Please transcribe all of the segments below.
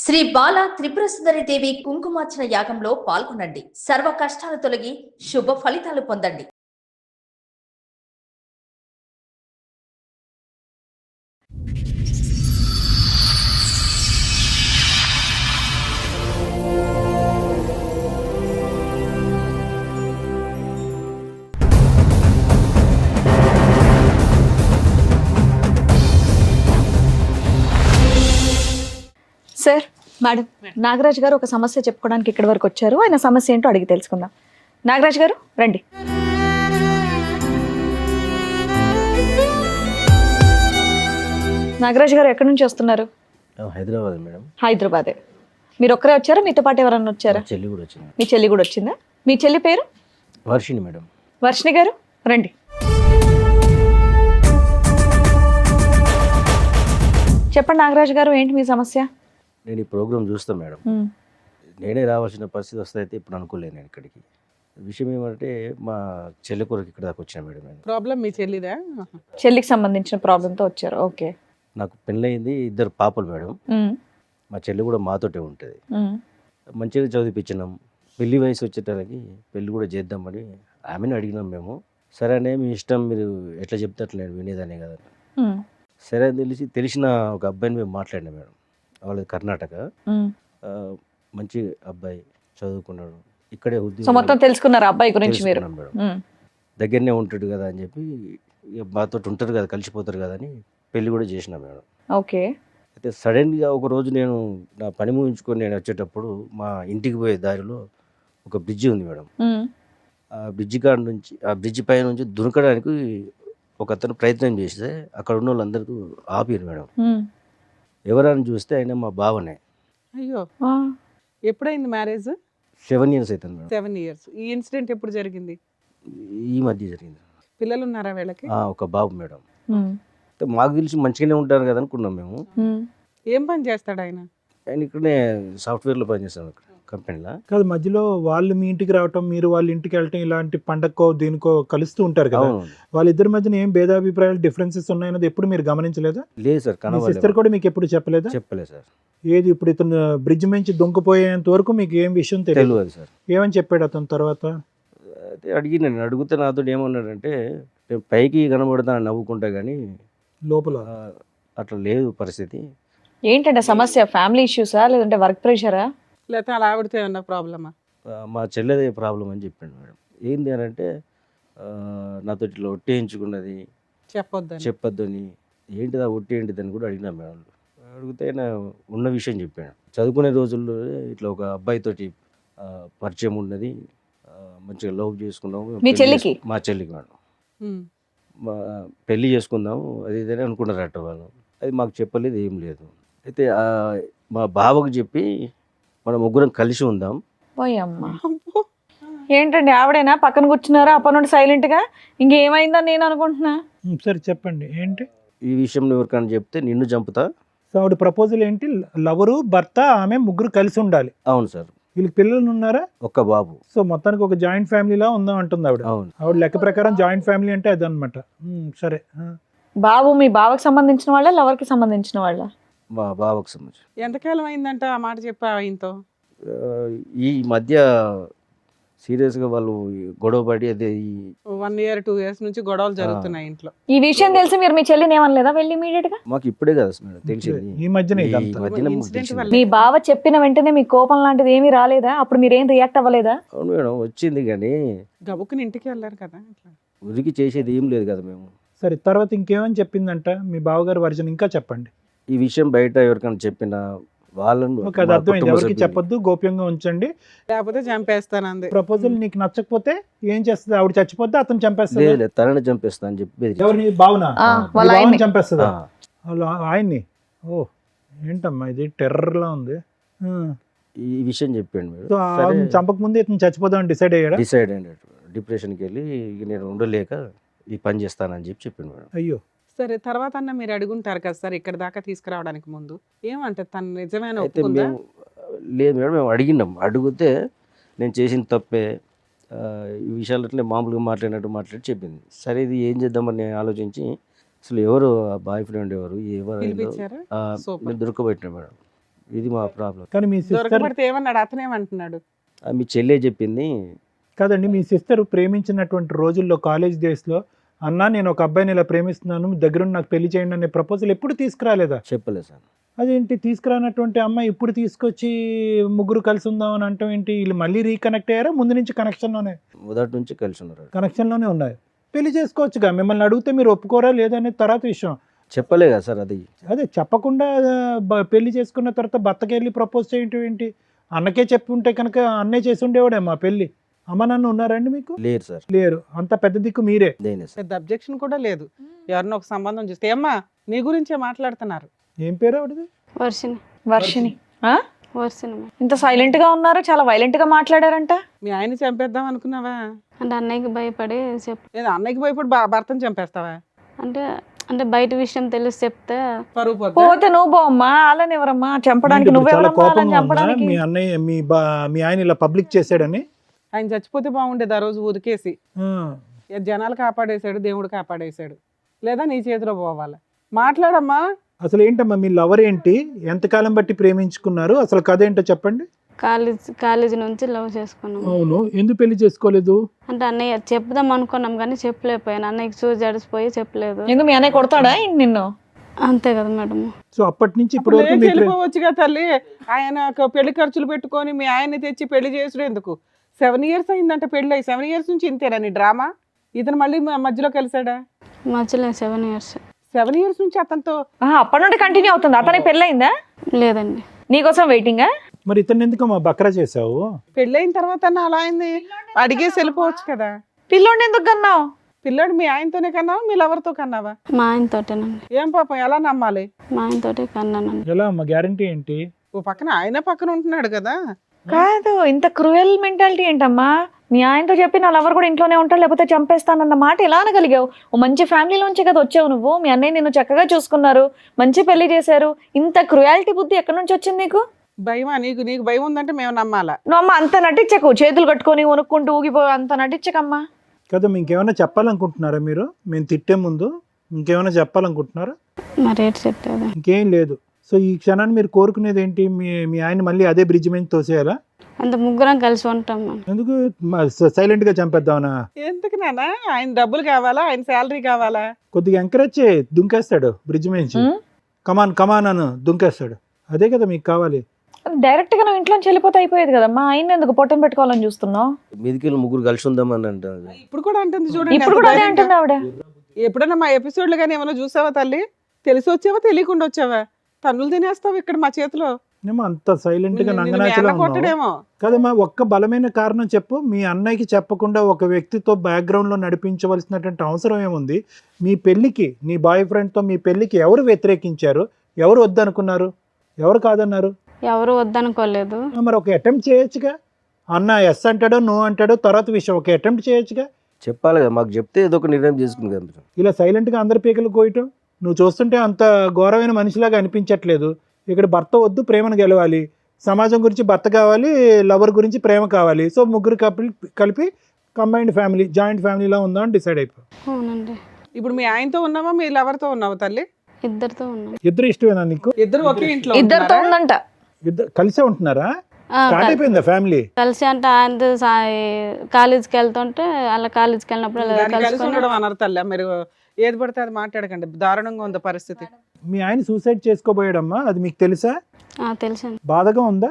శ్రీ బాల త్రిపురసుందరి దేవి కుంకుమార్చన యాగంలో పాల్గొనండి. సర్వ కష్టాలు తొలగి శుభ ఫలితాలు పొందండి. సార్, మేడం, నాగరాజ్ గారు ఒక సమస్య చెప్పుకోవడానికి ఇక్కడి వరకు వచ్చారు. ఆయన సమస్య ఏంటో అడిగి తెలుసుకుందాం. నాగరాజ్ గారు రండి. నాగరాజ్ గారు ఎక్కడి నుంచి వస్తున్నారు? హైదరాబాద్ మేడం. హైదరాబాదే. మీరు ఒక్కరే వచ్చారా? మీతో పాటు ఎవరన్నా వచ్చారా? చెల్లి కూడా వచ్చింది. మీ చెల్లి కూడా వచ్చిందా? మీ చెల్లి పేరు? వర్షిణి మేడం. వర్షిణి గారు రండి. చెప్పండి నాగరాజ్ గారు, ఏంటి మీ సమస్య? నేను ఈ ప్రోగ్రామ్ చూస్తాను మేడం. నేనే రావాల్సిన పరిస్థితి వస్తాయితే ఇప్పుడు అనుకోలేదు నేను ఇక్కడికి. విషయం ఏమంటే మా చెల్లి కొరకు ఇక్కడ దాకా వచ్చాను మేడం. నేను ప్రాబ్లం మీ చెల్లిదా? చెల్లికి సంబంధించిన ప్రాబ్లంతో వచ్చారు. ఓకే. నాకు పెళ్ళయింది, 2 పాపలు మేడం. మా చెల్లి కూడా మాతోటే ఉంటుంది. మంచిగా చదివిపించినాం. పెళ్లి వయసు వచ్చేటానికి పెళ్లి కూడా చేద్దామని ఆమెను అడిగినాం మేము. సరే అనే మీ ఇష్టం, మీరు ఎట్లా చెప్తే అట్లా నేను వినేదానే కదా. సరే అని తెలిసిన ఒక అబ్బాయిని మేము మాట్లాడినాం మేడం. వాళ్ళది కర్ణాటక. మంచి అబ్బాయి, చదువుకున్నాడు, ఇక్కడే సో మొత్తం తెలుసుకున్నారు అబ్బాయి గురించి మీరు? మేడం దగ్గరనే ఉంటాడు కదా అని చెప్పి, ఇక మాతో ఉంటారు కదా, కలిసిపోతారు కదా అని పెళ్లి కూడా చేసిన మేడం. ఓకే. అయితే సడన్గా ఒక రోజు నేను నా పని ముగించుకొని నేను వచ్చేటప్పుడు మా ఇంటికి పోయే దారిలో ఒక బ్రిడ్జి ఉంది మేడం. ఆ బ్రిడ్జి కాడ నుంచి, ఆ బ్రిడ్జి పై నుంచి దునకడానికి ఒక అతను ప్రయత్నం చేస్తే అక్కడ ఉన్న వాళ్ళందరికీ ఆపారు మేడం. ఎవరని చూస్తే ఆయన మా బావనే. అయ్యో, ఎప్పుడైంది మ్యారేజ్? 7 years అవుతుంది మేడం. 7 years. ఈ ఇన్సిడెంట్ ఎప్పుడు జరిగింది? ఈ మధ్య జరిగింది. పిల్లలు ఉన్నారా వీళ్ళకి? ఒక బాబు మేడం. మాకు తెలిసి మంచిగానే ఉంటారు కదా అనుకున్నాం మేము. ఏం పని చేస్తాడు ఆయన? ఆయన ఇక్కడనే సాఫ్ట్వేర్లో పనిచేస్తాను కంపెనీలో. కాదు, మధ్యలో వాళ్ళు మీ ఇంటికి రావటం, మీరు వాళ్ళ ఇంటికి వెళ్ళటం, ఇలాంటి పండక్కో దీనికో కలుస్తూ ఉంటారు కదా. వాళ్ళిద్దరి మధ్యన ఏం భేదాభిప్రాయాలు, డిఫరెన్సెస్ ఉన్నాయన్నది ఎప్పుడు మీరు గమనించలేదా? లేదు సార్. సిస్టర్ కూడా మీకు ఎప్పుడు చెప్పలేదా? చెప్పలేదు సార్. ఏది ఇప్పుడు ఇతను బ్రిడ్జ్ నుంచి దొంగపోయేంత వరకు మీకు ఏం విషయం తెలియదు సార్. ఏమని చెప్పాడు అతను తర్వాత? నేను అడిగితే నాతో ఏమన్నాడంటే, నేను పైకి కనబడతా నవ్వుకుంటా కానీ లోపల అట్లా లేదు పరిస్థితి. ఏంటంటే సమస్య? ఫ్యామిలీ ఇష్యూసా లేదంటే వర్క్ ప్రెషరా లేకపోతే అలా ఆవిడతో ఏమన్నా ప్రాబ్లమా? మా చెల్లెదే ప్రాబ్లం అని చెప్పాడు మేడం. ఏంది అని అంటే, నాతో ఇట్లా ఒట్టేయించుకున్నది, చెప్పొద్దని. ఏంటిదా ఒట్టి ఏంటిదని కూడా అడిగినా మేడం. అడిగితే ఆయన ఉన్న విషయం చెప్పాడు. చదువుకునే రోజుల్లో ఇట్లా ఒక అబ్బాయితోటి పరిచయం ఉన్నది, మంచిగా లవ్ చేసుకున్నాము. మీ చెల్లికి? మా చెల్లికి మేడం. పెళ్లి చేసుకుందాము అది ఇదని అనుకున్నారట వాళ్ళు. అది మాకు చెప్పలేదు, ఏం లేదు. అయితే మా బావకు చెప్పి మనం ముగ్గురం కలిసి ఉందాం. పోయమ్మా, ఏంటండి ఆవిడేనా పక్కన కూర్చున్నారా అప్పటి నుండి సైలెంట్ గా? ఇంకేమైందని నేను అనుకుంటున్నా. సరే చెప్పండి ఏంటి ఈ విషయం. ఎవరికైనా చెప్తే నిన్ను చంపుతా. సో ఆవిడ ప్రపోజల్ ఏంటి? లవరు, భర్త, ఆమె ముగ్గురు కలిసి ఉండాలి. అవును సార్. వీళ్ళకి పిల్లలు ఉన్నారా? ఒక్క బాబు. సో మొత్తానికి ఒక జాయింట్ ఫ్యామిలీలా ఉందాం అంటుంది ఆవిడ. అవును. ఆవిడ లెక్క ప్రకారం జాయింట్ ఫ్యామిలీ అంటే అదనమాట. సరే. బాబు మీ బావకి సంబంధించిన వాళ్ళ, లవర్ కి సంబంధించిన వాళ్ళ? మా బావకు సంబంధించి. ఎంతకాలం అయిందంట ఆ మాట చెప్పా ఆయనతో? ఈ మధ్య సీరియస్గా వాళ్ళు గొడవ పడి అదే 1 year 2 years నుంచి గొడవలు జరుగుతున్నాయి ఇంట్లో. ఈ విషయం తెలిసి మీరు మీ చెల్లిని ఏమనలేదా వెళ్ళి ఇమీడియట్ గా? మాకు ఇప్పుడే కదా మేడం తెలిసింది. ఈ మధ్యనే ఇన్సిడెంట్ వల్ల మీ బావ చెప్పిన వెంటనే మీ కోపం లాంటిది ఏమీ రాలేదా? అప్పుడు మీరేం రియాక్ట్ అవ్వలేదా? అవును మేడం, వచ్చింది కానీ గబుక్కుని ఇంటికి వెళ్ళారు కదా. ఉరికి చేసేది ఏం లేదు కదా మేము. సరే, తర్వాత ఇంకేమని చెప్పిందంట మీ బావగారు వర్జన్? ఇంకా చెప్పండి. ఈ విషయం బయట ఎవరికైనా చెప్పిన వాళ్ళను అది అర్థమైంది. ఎవరికి చెప్పొద్దు, గోప్యంగా ఉంచండి, లేకపోతే చంపేస్తానంది. ప్రపోజల్ నీకు నచ్చకపోతే ఏం చేస్తుంది? ఆవిడ చచ్చిపోతే అతను చంపేస్తాడు. లేదు, తనని చంపేస్తా అని చెప్పి. ఎవరిని? బావునా? వాళ్ళ ఆయన్ని చంపేస్తుందా? ఆయన్ని? ఓ ఏంటమ్మా ఇది, టెర్రర్ లా ఉంది. ఈ విషయం చెప్పాడు మీరు. సో చంపక ముందే ఇతను చచ్చిపోదాం డిసైడ్ అయ్యాడు. డిసైడ్ అయ్యాడు. డిప్రెషన్కి వెళ్ళి ఇక నేను ఉండలేక ఈ పని చేస్తానని చెప్పాను మేడం. అయ్యో. సరే, తర్వాత అన్న మీరు అడుగుంటారు కదా సార్ ఇక్కడ దాకా తీసుకురావడానికి ముందు. ఏమంటే తను నిజమైన అయితే ఒప్పుకుందా? మేము లేదు మేడం, మేము అడిగినాం. అడిగితే నేను చేసిన తప్పే, ఈ విషయాలు అట్లే మామూలుగా మాట్లాడి చెప్పింది. సరే ఇది ఏం చేద్దామని ఆలోచించి, అసలు ఎవరు బాయ్ ఫ్రెండ్ ఎవరు పిలిపించారా? మేము దొరకబెట్టినా మేడం. ఇది మా ప్రాబ్లం. కానీ మీ సిస్టర్ దొరకబడితే ఏమన్నాడు, అతనేమంటున్నాడు? మీ చెల్లె చెప్పింది. కాదండి, మీ సిస్టర్ ప్రేమించినటువంటి రోజుల్లో కాలేజ్ డేస్లో అన్నా నేను ఒక అబ్బాయిని ఇలా ప్రేమిస్తున్నాను, మీ దగ్గర ఉండి నాకు పెళ్లి చేయండి అనే ప్రపోజల్ ఎప్పుడు తీసుకురాలేదా? చెప్పలేదు సార్. అదేంటి తీసుకురానటువంటి అమ్మాయి ఇప్పుడు తీసుకొచ్చి ముగ్గురు కలిసి ఉందాం అని అంటాం ఏంటి? వీళ్ళు మళ్ళీ రీకనెక్ట్ అయ్యారా? ముందు నుంచి కనెక్షన్లోనే మొదటి నుంచి కలిసి ఉన్నారు. కనెక్షన్లోనే ఉన్నాయి. పెళ్లి చేసుకోవచ్చుగా, మిమ్మల్ని అడిగితే మీరు ఒప్పుకోరా లేదనే తర్వాత విషయం. చెప్పలే కదా సార్ అది. అదే చెప్పకుండా పెళ్లి చేసుకున్న తర్వాత భర్తకి వెళ్ళి ప్రపోజ్ చేయటం ఏంటి? అన్నకే చెప్పి ఉంటే కనుక అన్నే చేసి ఉండేవాడేమో పెళ్లి. అమ్మ నాన్న ఉన్నారండి మీకు? లేరు సార్. లేరు. అంత పెద్ద దిక్కు మీరే. దేనే సార్. పెద్ద అబ్జెక్షన్ కూడా లేదు. ఎవరినో ఒక సంబంధం చూస్తే అమ్మా నీ గురించే మాట్లాడుతున్నారు. ఏం పేరు ఆవిడది? వర్షిని. వర్షిని. ఆ? వర్షిని. ఇంత సైలెంట్ గా ఉన్నారు, చాలా వైలెంట్ గా మాట్లాడారంట. మీ ఆయన చంపేద్దాం అనుకున్నావా? అంటే అన్నయ్యకి భయపడి లేదా అన్నయ్యకి భయపడి భర్తను చంపేస్తావా? అంటే అంటే బయట విషయం తెలిసి చెప్తే పరువు పోద్దా? పోతే నువ్వు పోమ్మా, అలాని ఎవరమ్మా చంపడానికి? ఇప్పుడు చాలా నువ్వెవరమ్మా అలాని కోపంగా ఉందా? చంపడానికి? మీ అన్నయ్య మీ ఆయన ఇలా పబ్లిక్ చేశాడని? ఆయన చచ్చిపోతే బాగుండేది ఆ రోజు ఉదికేసి. ఆ. జనాలు కాపాడేశాడు, దేవుడు కాపాడేశాడు. లేదా నీ చేతిలో పోవాలి. మాట్లాడమ్మా. అసలు ఏంటమ్మా మీ లవర్ ఏంటి? ఎంతకాలం బట్టి ప్రేమించుకున్నారు? అసలు కథ ఏంటో చెప్పండి. కాలేజీ నుంచి లవ్ చేసుకున్నాం. అవును, ఎందుకు పెళ్లి చేసుకోలేదు? అంటే అన్నయ్య చెప్దాం అనుకున్నాం కానీ చెప్పలేకపోయాను. అన్నయ్యకి చూసి జడిసిపోయి చెప్పలేదు. ఎందుకు మీ అన్నయ్య కొడతాడా ఏంటి నిన్ను? అంతే కదా మేడం. సో అప్పటి నుంచి ఇప్పటి వరకు మీ వెళ్ళిపోవచ్చుగా తల్లి. ఆయన పెళ్లి ఖర్చులు పెట్టుకొని మీ ఆయన్ని తెచ్చి పెళ్లి చేసుడు ఎందుకు? 7 years అయిందంటే పెళ్లి అయ్యి. 7 years నుంచి ఇంతేనా నీ డ్రామా? ఇతను మళ్ళీ మధ్యలో కలిసాడా? మధ్యలో 7 years. 7 years నుంచి అతనితో అప్పటి నుండి కంటిన్యూ అవుతుంది. అతనికి పెళ్ళయిందా? లేదండి. నీకోసం వెయిటింగా? మరి ఇతను ఎందుకు మా బక్రా చేసావు? పెళ్ళైన తర్వాత అలా అయింది అడిగేసి వెళ్ళిపోవచ్చు కదా. పిల్లోడిని ఎందుకు కన్నావు? పిల్లాడు మీ ఆయనతోనే కన్నావా మీ లవర్తో కన్నావా? మా ఆయనతోటేనండి. ఏం పాపం ఎలా నమ్మాలి? మా ఆయనతోటే కన్నానండి. ఎలా అమ్మా గ్యారంటీ ఏంటి? ఓ పక్కన ఆయన పక్కన ఉంటున్నాడు కదా. కాదు, ఇంత క్రూయల్ మెంటాలిటీ ఏంటమ్మా? మీ ఆయనతో చెప్పి నా లవర్ కూడా ఇంట్లోనే ఉంటాడు లేకపోతే చంపేస్తానన్న మాట ఎలా అనగలిగావు? ఓ మంచి ఫ్యామిలీలోంచి కదా వచ్చావు నువ్వు. మీ అన్నయ్య నిన్ను చక్కగా చూసుకున్నారు, మంచి పెళ్లి చేశారు. ఇంత క్రూయాలిటీ బుద్ధి ఎక్కడి నుంచి వచ్చింది నీకు? భయమా నీకు? నీకు భయం ఉందంటే మేము నమ్మాలా? నువ్వు అమ్మ అంత నటించకు, చేతులు కట్టుకొని ఉనుక్కుంటూ ఊగిపో, అంత నటించకమ్మా. కదా ఇంకేమైనా చెప్పాలనుకుంటున్నారా మీరు? మేము తిట్టే ముందు ఇంకేమైనా చెప్పాలనుకుంటున్నారా? మరి ఏంటి చెప్పేది? ఇంకేం లేదు. సో ఈ క్షణాన్ని మీరు కోరుకునేది ఏంటి? మీ ఆయన మళ్ళీ అదే బ్రిడ్జ్ మీద తోసేయాలా? అంత ముగ్గురం కలిసి ఉంటాం మనం. ఎందుకు సైలెంట్ గా చంపేద్దామనా? ఎందుకు నాన్న? ఆయన డబ్బులు కావాలా? ఆయన శాలరీ కావాలా? కొద్దిగా ఎంకరేజ్ చేయి, దుంకేస్తాడు బ్రిడ్జ్ నుంచి. కమాన్ అని దుంకేస్తాడు. అదే కదా మీకు కావాలి. డైరెక్ట్ గా నువ్వు ఇంట్లోంచి వెళ్ళిపోతే అయిపోయేది కదమ్మా. ఆయన ఎందుకు పొట్టం పెట్టుకోవాలని చూస్తున్నావు? మీదికి ముగ్గురు కలిసి ఉందామని అంటారు. ఇప్పుడు కూడా అంటుంది చూడండి. ఇప్పుడు కూడా అదే అంటుంది ఆవిడ. ఎప్పుడైనా మా ఎపిసోడ్లు కానీ ఏమైనా చూసావా తల్లి? తెలిసి వచ్చావా తెలియకుండా వచ్చావా? తన్నులు తినేస్తావు ఇక్కడ మా చేతిలో. ఏమో అంత సైలెంట్ గా నిన్ను నంగనాచిలా వెనక కొట్టడేమో. కదమ్మా. ఒక్క బలమైన కారణం చెప్పు. మీ అన్నయ్యకి చెప్పకుండా ఒక వ్యక్తితో బ్యాక్గ్రౌండ్ లో నడిపించవలసినటువంటి అవసరం ఏముంది? మీ పెళ్లికి, నీ బాయ్ ఫ్రెండ్ తో మీ పెళ్లికి ఎవరు వ్యతిరేకించారు? ఎవరు వద్దనుకున్నారు? ఎవరు కాదన్నారు? ఎవరు వద్దనుకోలేదు. మరి ఒక అటెంప్ట్ చేయొచ్చుగా. అన్న ఎస్ అంటాడో నో అంటాడో తర్వాత విషయం. ఒక అటెంప్ట్ చేయొచ్చుగా. చెప్పాలి కదా, మాకు చెప్తే ఏదో ఒక నిర్ణయం చేసుకుంది కదా. ఇలా సైలెంట్గా అందరి పీకలు కోయటం నువ్వు చూస్తుంటే అంత ఘోరమైన మనిషిలాగా అనిపించట్లేదు. ఇక్కడ భర్త వద్దు, ప్రేమను గెలవాలి. సమాజం గురించి భర్త కావాలి, లవర్ గురించి ప్రేమ కావాలి. సో ముగ్గురు కలిపి కంబైన్డ్ ఫ్యామిలీ, జాయింట్ ఫ్యామిలీలా ఉందా అని డిసైడ్ అయిపో. అవునండి. ఇప్పుడు మీ ఆయనతో ఉన్నావా మీ లవర్తో ఉన్నావా తల్లి? ఇద్దరితో ఉన్నాం. ఇద్దరు ఇష్టమేనా నీకు? ఇద్దరు ఒకే ఇంట్లో ఇద్దరితో ఉంటున్నారా? ఉందంట. ఇద్దరు కలిసే ఉంటున్నారా? ఆ, స్టార్ట్ అయిపోయిందా ఫ్యామిలీ? కలిసి అంటే ఆయన కాలేజీకి వెళ్తుంటే అలా కాలేజీకి వెళ్ళినప్పుడు అలా దాన్ని కలిసి కలుసుకొని ఉండడం అన్నారు తల్లి. మీరు ఏది పడితే అది మాట్లాడకండి. దారుణంగా ఉంది పరిస్థితి. మీ ఆయన సూసైడ్ చేసుకోబోయాడమ్మా, అది మీకు తెలుసా? తెలుసండి. బాధగా ఉందా?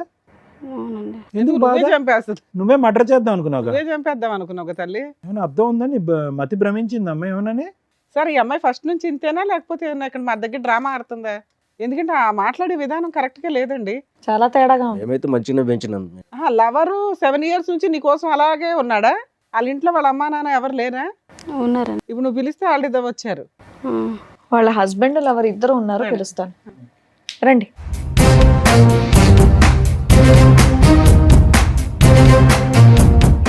అవునండి. ఎందుకు నువ్వే బాధ? చంపేస్తుంది. నువ్వే మర్డర్ చేద్దాం అనుకున్నావు? నువ్వే చంపేద్దాం అనుకున్నావు తల్లి. ఏమైనా అర్థం ఉందని మతి భ్రమించిందమ్మా ఏమన్నానే? సరే ఈ అమ్మాయి ఫస్ట్ నుంచి ఇంతేనా లేకపోతే ఏమన్నా ఇక్కడ మా దగ్గర డ్రామా ఆడుతుందా? ఎందుకంటే ఆ మాట్లాడే విధానం కరెక్ట్ గా లేదండి. చాలా తేడాగా ఉంది. ఏమైతే మంచిగా పెంచినాం. లవరు 7 years నుంచి నీ కోసం అలాగే ఉన్నాడా? వాళ్ళ ఇంట్లో వాళ్ళ అమ్మా నాన్న ఎవరు లేరా? ఉన్నారండి. ఇప్పుడు నువ్వు పిలిస్తే వాళ్ళు వచ్చారు. ఆ. వాళ్ళ హస్బెండ్ లవర్ ఇద్దరు ఉన్నారు, పిలుస్తాను రండి.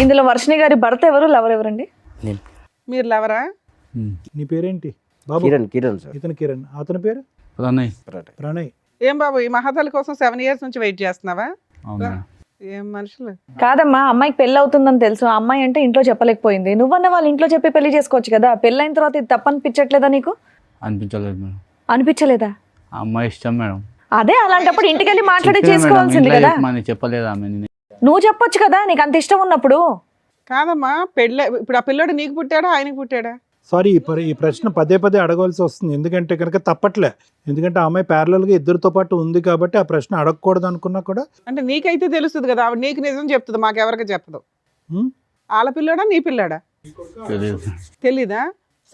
ఇందులో వర్షిణి గారి భర్త ఎవరు, లవర్ ఎవరండి? నేను మీరు లవరా? నీ పేరేంటి బాబు? కిరణ్ సార్. ఇతను కిరణ్. అతని పేరు ప్రణయ్. ఏం బాబు ఈ మహాతల్లి కోసం 7 years నుంచి వెయిట్ చేస్తున్నావా? ఏం మనుషులు. కాదమ్మా, అమ్మాయికి పెళ్లి అవుతుందని తెలుసు. ఆ అమ్మాయి అంటే ఇంట్లో చెప్పలేకపోయింది. నువ్వన్న వాళ్ళ ఇంట్లో చెప్పి పెళ్లి చేసుకోవచ్చు కదా. పెళ్ళైన తర్వాత ఇది తప్పనిపించట్లేదా నీకు? అనిపించలేదు మేడం. అనిపించలేదా? ఆ అమ్మాయి ఇష్టం మేడం. అదే అలాంటప్పుడు ఇంటికి వెళ్ళి మాట్లాడి చెప్పినా మేడం, చేసుకోవాల్సింది ఇంట్లో కదా. చెప్పమని చెప్పలేదు ఆమె. నువ్వు చెప్పొచ్చు కదా నీకు అంత ఇష్టం ఉన్నప్పుడు. కాదమ్మా, పెళ్ళి ఇప్పుడు ఆ పిల్లోడు నీకు పుట్టాడా ఆయనకి పుట్టాడా? సారీ, ఈ ప్రశ్న పదే పదే అడగవలసి వస్తుంది, ఎందుకంటే కనుక తప్పట్లే. ఎందుకంటే ఆ అమ్మాయి ప్యారలల్గా ఇద్దరితో పాటు ఉంది కాబట్టి ఆ ప్రశ్న అడగకూడదు అనుకున్నా కూడా. అంటే నీకైతే తెలుస్తుంది కదా, ఆవిడ నీకు నిజం చెప్తుంది, మాకెవరికి చెప్పదు. హ్మ్? వాళ్ళ పిల్లోడా నీ పిల్లాడా తెలియదు. తెలీదా?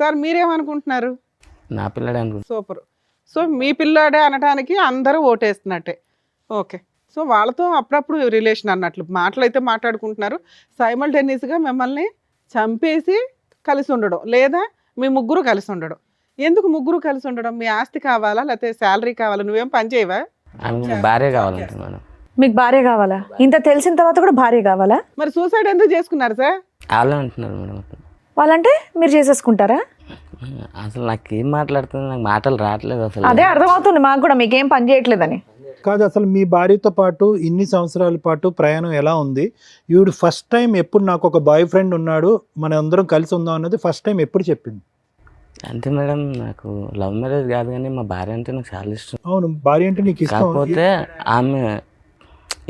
సార్ మీరేమనుకుంటున్నారు? నా పిల్లడే అనుకుంటా. సూపర్. సో మీ పిల్లాడే అనటానికి అందరూ ఓటేస్తున్నట్టే. ఓకే. సో వాళ్ళతో అప్పుడప్పుడు రిలేషన్ అన్నట్లు మాటలు అయితే మాట్లాడుకుంటున్నారు. సైమల్టేనియస్గా మిమ్మల్ని చంపేసి కలిసి ఉండడం, లేదా మీ ముగ్గురు కలిసి ఉండడం. ఎందుకు ముగ్గురు కలిసి ఉండడం? మీ ఆస్తి కావాలా, లేకపోతే శాలరీ కావాలా? నువ్వేం పని చేయవా? ఆమె భార్య కావాలంటే మేడం. మీకు భార్య కావాలా? ఇంత తెలిసిన తర్వాత కూడా భార్య కావాలా? మరి సూసైడ్ ఎందుకు చేసుకున్నారు సార్? వాళ్ళే అంటున్నారు మేడం. వాళ్ళంటే మీరు చేసేసుకుంటారా? అసలు నాకు ఏం మాట్లాడుతుంది, నాకు మాటలు రావట్లేదు అసలు. అదే అర్థమవుతుంది మాకు కూడా, మీకేం పని చేయట్లేదని. కాదు, అసలు మీ భార్యతో పాటు ఇన్ని సంవత్సరాల పాటు ప్రయాణం ఎలా ఉంది? ఈవిడ ఫస్ట్ టైం ఎప్పుడు నాకు ఒక బాయ్ ఫ్రెండ్ ఉన్నాడు, మన అందరం కలిసి ఉందాం అన్నది ఫస్ట్ టైం ఎప్పుడు చెప్పింది? అంతే మేడం, నాకు లవ్ మ్యారేజ్ కాదు కానీ మా భార్య అంటే నాకు చాలా ఇష్టం. అవును, భార్య అంటే నీకు ఇష్టం. కాకపోతే ఆమె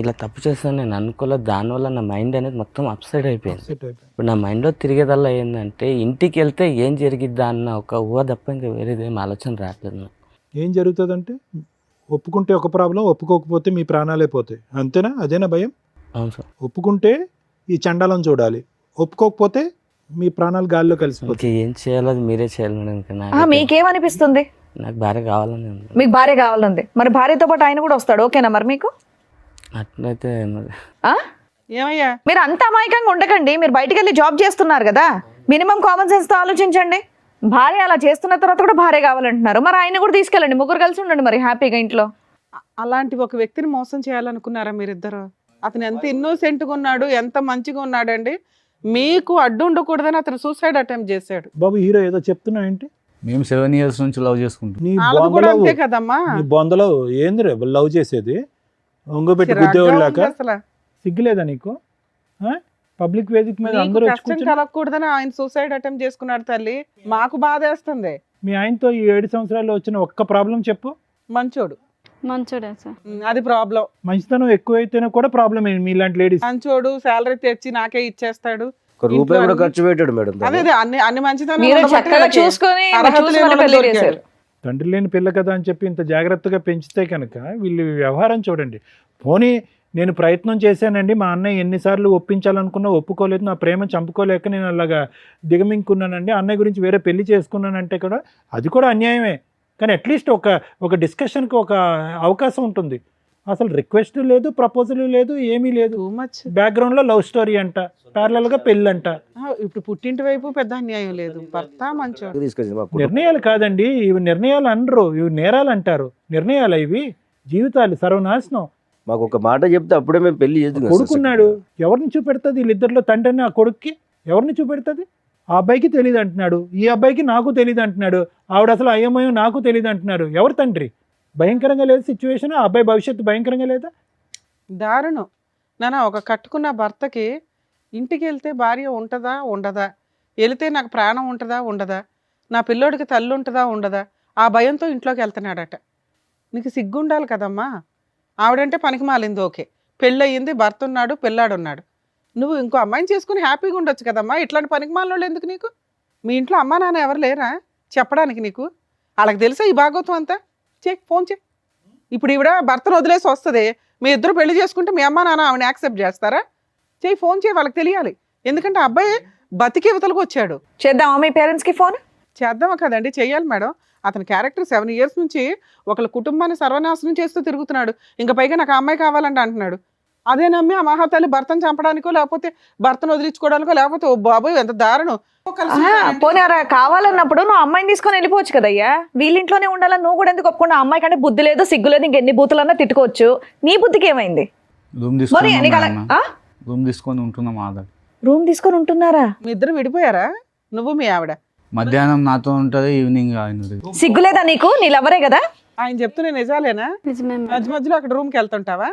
ఇలా తప్పు చేస్తాను నేను అనుకోలేదు. దానివల్ల నా మైండ్ అనేది మొత్తం అప్సైడ్ అయిపోయింది. ఇప్పుడు నా మైండ్లో తిరిగేదల్లా ఏంటంటే ఇంటికి వెళ్తే ఏం జరిగిద్దా అన్న ఒక ఊహ తప్ప ఇంకా వేరేది ఏం ఆలోచన రావట్లేదు నాకు. ఏం జరుగుతుందంటే ఒప్పుకుంటే ఒక ప్రాబ్లం, ఒప్పుకోకపోతే మీ ప్రాణాలే పోతాయి, అంతేనా? అదేనా భయం? అవును సార్. ఒప్పుకుంటే ఈ చండాలం చూడాలి, ఒప్పుకోకపోతే మీ ప్రాణాలు గాల్లో కలిసిపోతాయి. ఇంకా ఏం చేయాలో అది మీరే చేయాలి మేడం. ఇంకా నాకు మీకేమనిపిస్తుంది? నాకు భార్య కావాలని ఉంది. మీకు భార్య కావాలంది, మరి భార్యతో పాటు ఆయన కూడా వస్తాడు, ఓకేనా మరి మీకు? అట్లయితే మరి ఏమయ్యా మీరు అంత అమాయకంగా ఉండకండి. మీరు బయటికి వెళ్ళి జాబ్ చేస్తున్నారు కదా, మినిమం కామన్ సెన్స్ తో ఆలోచించండి. భార్య అలా చేస్తున్న తర్వాత కూడా భార్య కావాలంటున్నారు, మరి ఆయన కూడా తీసుకెళ్ళండి, ముగ్గురు కలిసి ఉండండి మరి హ్యాపీగా ఇంట్లో. అలాంటి ఒక వ్యక్తిని మోసం చేయాలనుకున్నారా మీరిద్దరు? అతను ఎంత ఇన్నోసెంట్గా ఉన్నాడు, ఎంత మంచిగా ఉన్నాడండి. మీకు అడ్డు ఉండకూడదని అతను సూసైడ్ అటెంప్ట్ చేశాడు. బాబు హీరో ఏదో చెప్తున్నావు ఏంటి? మేము 7 years నుంచి లవ్ చేసుకుంటాం. నీ వాళ్ళది కూడా బొందలో అంతే కదమ్మా. నీ బొందలో ఏంది రే లవ్ చేసేది? ఒంగోబెట్టి గుద్దేవాళ్ళు లాగా. అసలు సిగ్గులేదా నీకు? పబ్లిక్ వేదిక మీద నీకు అందరూ వచ్చి కష్టం కూర్చుని కలగకూడదని ఆయన సూసైడ్ అటెంప్ట్ చేసుకున్నాడు తల్లి. మాకు బాధేస్తుంది. మీ ఆయనతో ఈ 7 సంవత్సరాల్లో వచ్చిన ఒక్క ప్రాబ్లం చెప్పు. మంచోడు. మంచోడే సార్. అది ప్రాబ్లం. మంచితనం ఎక్కువైతేనే కూడా ప్రాబ్లం ఏంటి మీలాంటి లేడీస్? మంచోడు, శాలరీ తెచ్చి నాకే ఇచ్చేస్తాడు. ఒక రూపాయి కూడా ఖర్చు పెట్టాడు మేడం. అదే అదే అన్ని అన్ని మంచితనం మీరు ఉండబట్టి చక్కగా వీళ్ళకి చూసుకొని అర్హత చూసి లేని వాళ్ళ వాళ్ళకి పెళ్లి దొరికాడు. చేశారు. తండ్రి లేని పిల్ల కదా అని చెప్పి ఇంత జాగ్రత్తగా పెంచితే కనుక వీళ్ళు వ్యవహారం చూడండి. పోనీ నేను ప్రయత్నం చేశానండి, మా అన్నయ్య ఎన్నిసార్లు ఒప్పించాలనుకున్నా ఒప్పుకోలేదు, నా ప్రేమ చంపుకోలేక నేను అలాగా దిగమింగుకున్నానండి, అన్నయ్య గురించి వేరే పెళ్లి చేసుకున్నానంటే కూడా అది కూడా అన్యాయమే. కానీ అట్లీస్ట్ ఒక డిస్కషన్కి ఒక అవకాశం ఉంటుంది. అసలు రిక్వెస్ట్ లేదు, ప్రపోజల్ లేదు, ఏమీ లేదు. Too much. బ్యాక్గ్రౌండ్లో లవ్ స్టోరీ అంట, ప్యారలల్గా పెళ్ళి అంట. ఇప్పుడు పుట్టింటి వైపు పెద్ద అన్యాయం లేదు. భర్త మంచోడు. తీసుకొచ్చింది మా కుటుంబం. నిర్ణయాలు కాదండి ఇవి, నిర్ణయాలు అనరు, ఇవి నేరాలు అంటారు. నిర్ణయాలు ఇవి, జీవితాలు సర్వనాశనం. మాకు ఒక మాట చెప్తే అప్పుడే మేము పెళ్లి చేద్దాం. కొడుకున్నాడు, ఎవరిని చూపెడుతుంది? వీళ్ళిద్దరిలో తండ్రిని ఆ కొడుక్కి ఎవరిని చూపెడుతుంది? ఆ అబ్బాయికి తెలియదు అంటున్నాడు, ఈ అబ్బాయికి నాకు తెలియదు అంటున్నాడు, ఆవిడ అసలు అయ్యమయం నాకు తెలియదు అంటున్నారు. ఎవరు తండ్రి? భయంకరంగా లేదు సిచ్యువేషన్. ఆ అబ్బాయి భవిష్యత్తు భయంకరంగా లేదా? దారుణం. నాన్న, ఒక కట్టుకున్న భర్తకి ఇంటికి వెళ్తే భార్య ఉంటుందా ఉండదా, వెళితే నాకు ప్రాణం ఉంటుందా ఉండదా, నా పిల్లోడికి తల్లి ఉంటుందా ఉండదా, ఆ భయంతో ఇంట్లోకి వెళ్తున్నాడట. నీకు సిగ్గుండాలి కదమ్మా. ఆవిడంటే పనికి మాలింది, ఓకే, పెళ్ళయింది, భర్త ఉన్నాడు, పిల్లాడున్నాడు. నువ్వు ఇంకో అమ్మాయిని చేసుకుని హ్యాపీగా ఉండొచ్చు కదమ్మా. ఇట్లాంటి పనికి మాలినోళ్ళు ఎందుకు నీకు? మీ ఇంట్లో అమ్మా నాన్న ఎవరు లేరా చెప్పడానికి నీకు? వాళ్ళకి తెలుసా ఈ భాగవతం అంతా? ఫోన్ చే. ఇప్పుడు ఈవిడ భర్తను వదిలేసి వస్తుంది, మీ ఇద్దరు పెళ్లి చేసుకుంటే మీ అమ్మా నాన్న ఆవిడని యాక్సెప్ట్ చేస్తారా? ఫోన్ చేయి, వాళ్ళకి తెలియాలి. ఎందుకంటే అబ్బాయి బతికి యువతలకు వచ్చాడు. చేద్దామా మీ పేరెంట్స్కి ఫోన్? చేద్దామా కదండి, చెయ్యాలి మేడం. అతని క్యారెక్టర్ 7 years నుంచి ఒకళ్ళ కుటుంబాన్ని సర్వనాశనం చేస్తూ తిరుగుతున్నాడు. ఇంకా పైగా నాకు ఆ అమ్మాయి కావాలంటే అంటున్నాడు. అదే నమ్మి ఆ మహాతల్లి భర్తను చంపడానికో, లేకపోతే భర్తను వదిలించుకోవడానికో, లేకపోతే ఓ బాబోయ్ ఎంత దారుణం. పోనీ కావాలన్నప్పుడు నువ్వు అమ్మాయిని తీసుకొని వెళ్ళిపోవచ్చు కదయ్యా. వీళ్ళింట్లోనే ఉండాలని నువ్వు కూడా ఎందుకు ఒప్పుకున్నా? అమ్మాయి కంటే బుద్ధి లేదు, సిగ్గు లేదు, ఇంకెన్ని బూతులన్నా తిట్టుకోవచ్చు. నీ బుద్ధికి ఏమైంది? రూమ్ తీసుకొని ఉంటున్నాం. ఆధార్ రూమ్ తీసుకొని ఉంటున్నారా? మీ ఇద్దరు విడిపోయారా? నువ్వు మీ ఆవిడ? మధ్యాహ్నం నాతో ఉంటది, ఈవినింగ్ ఆయన. సిగ్గు లేదా నీకు? నీళ్ళెవరే కదా. ఆయన చెప్తున్నా నిజాలేనా? నిజమే మేడం. మధ్య మధ్యలో అక్కడ రూమ్కి వెళ్తుంటావా?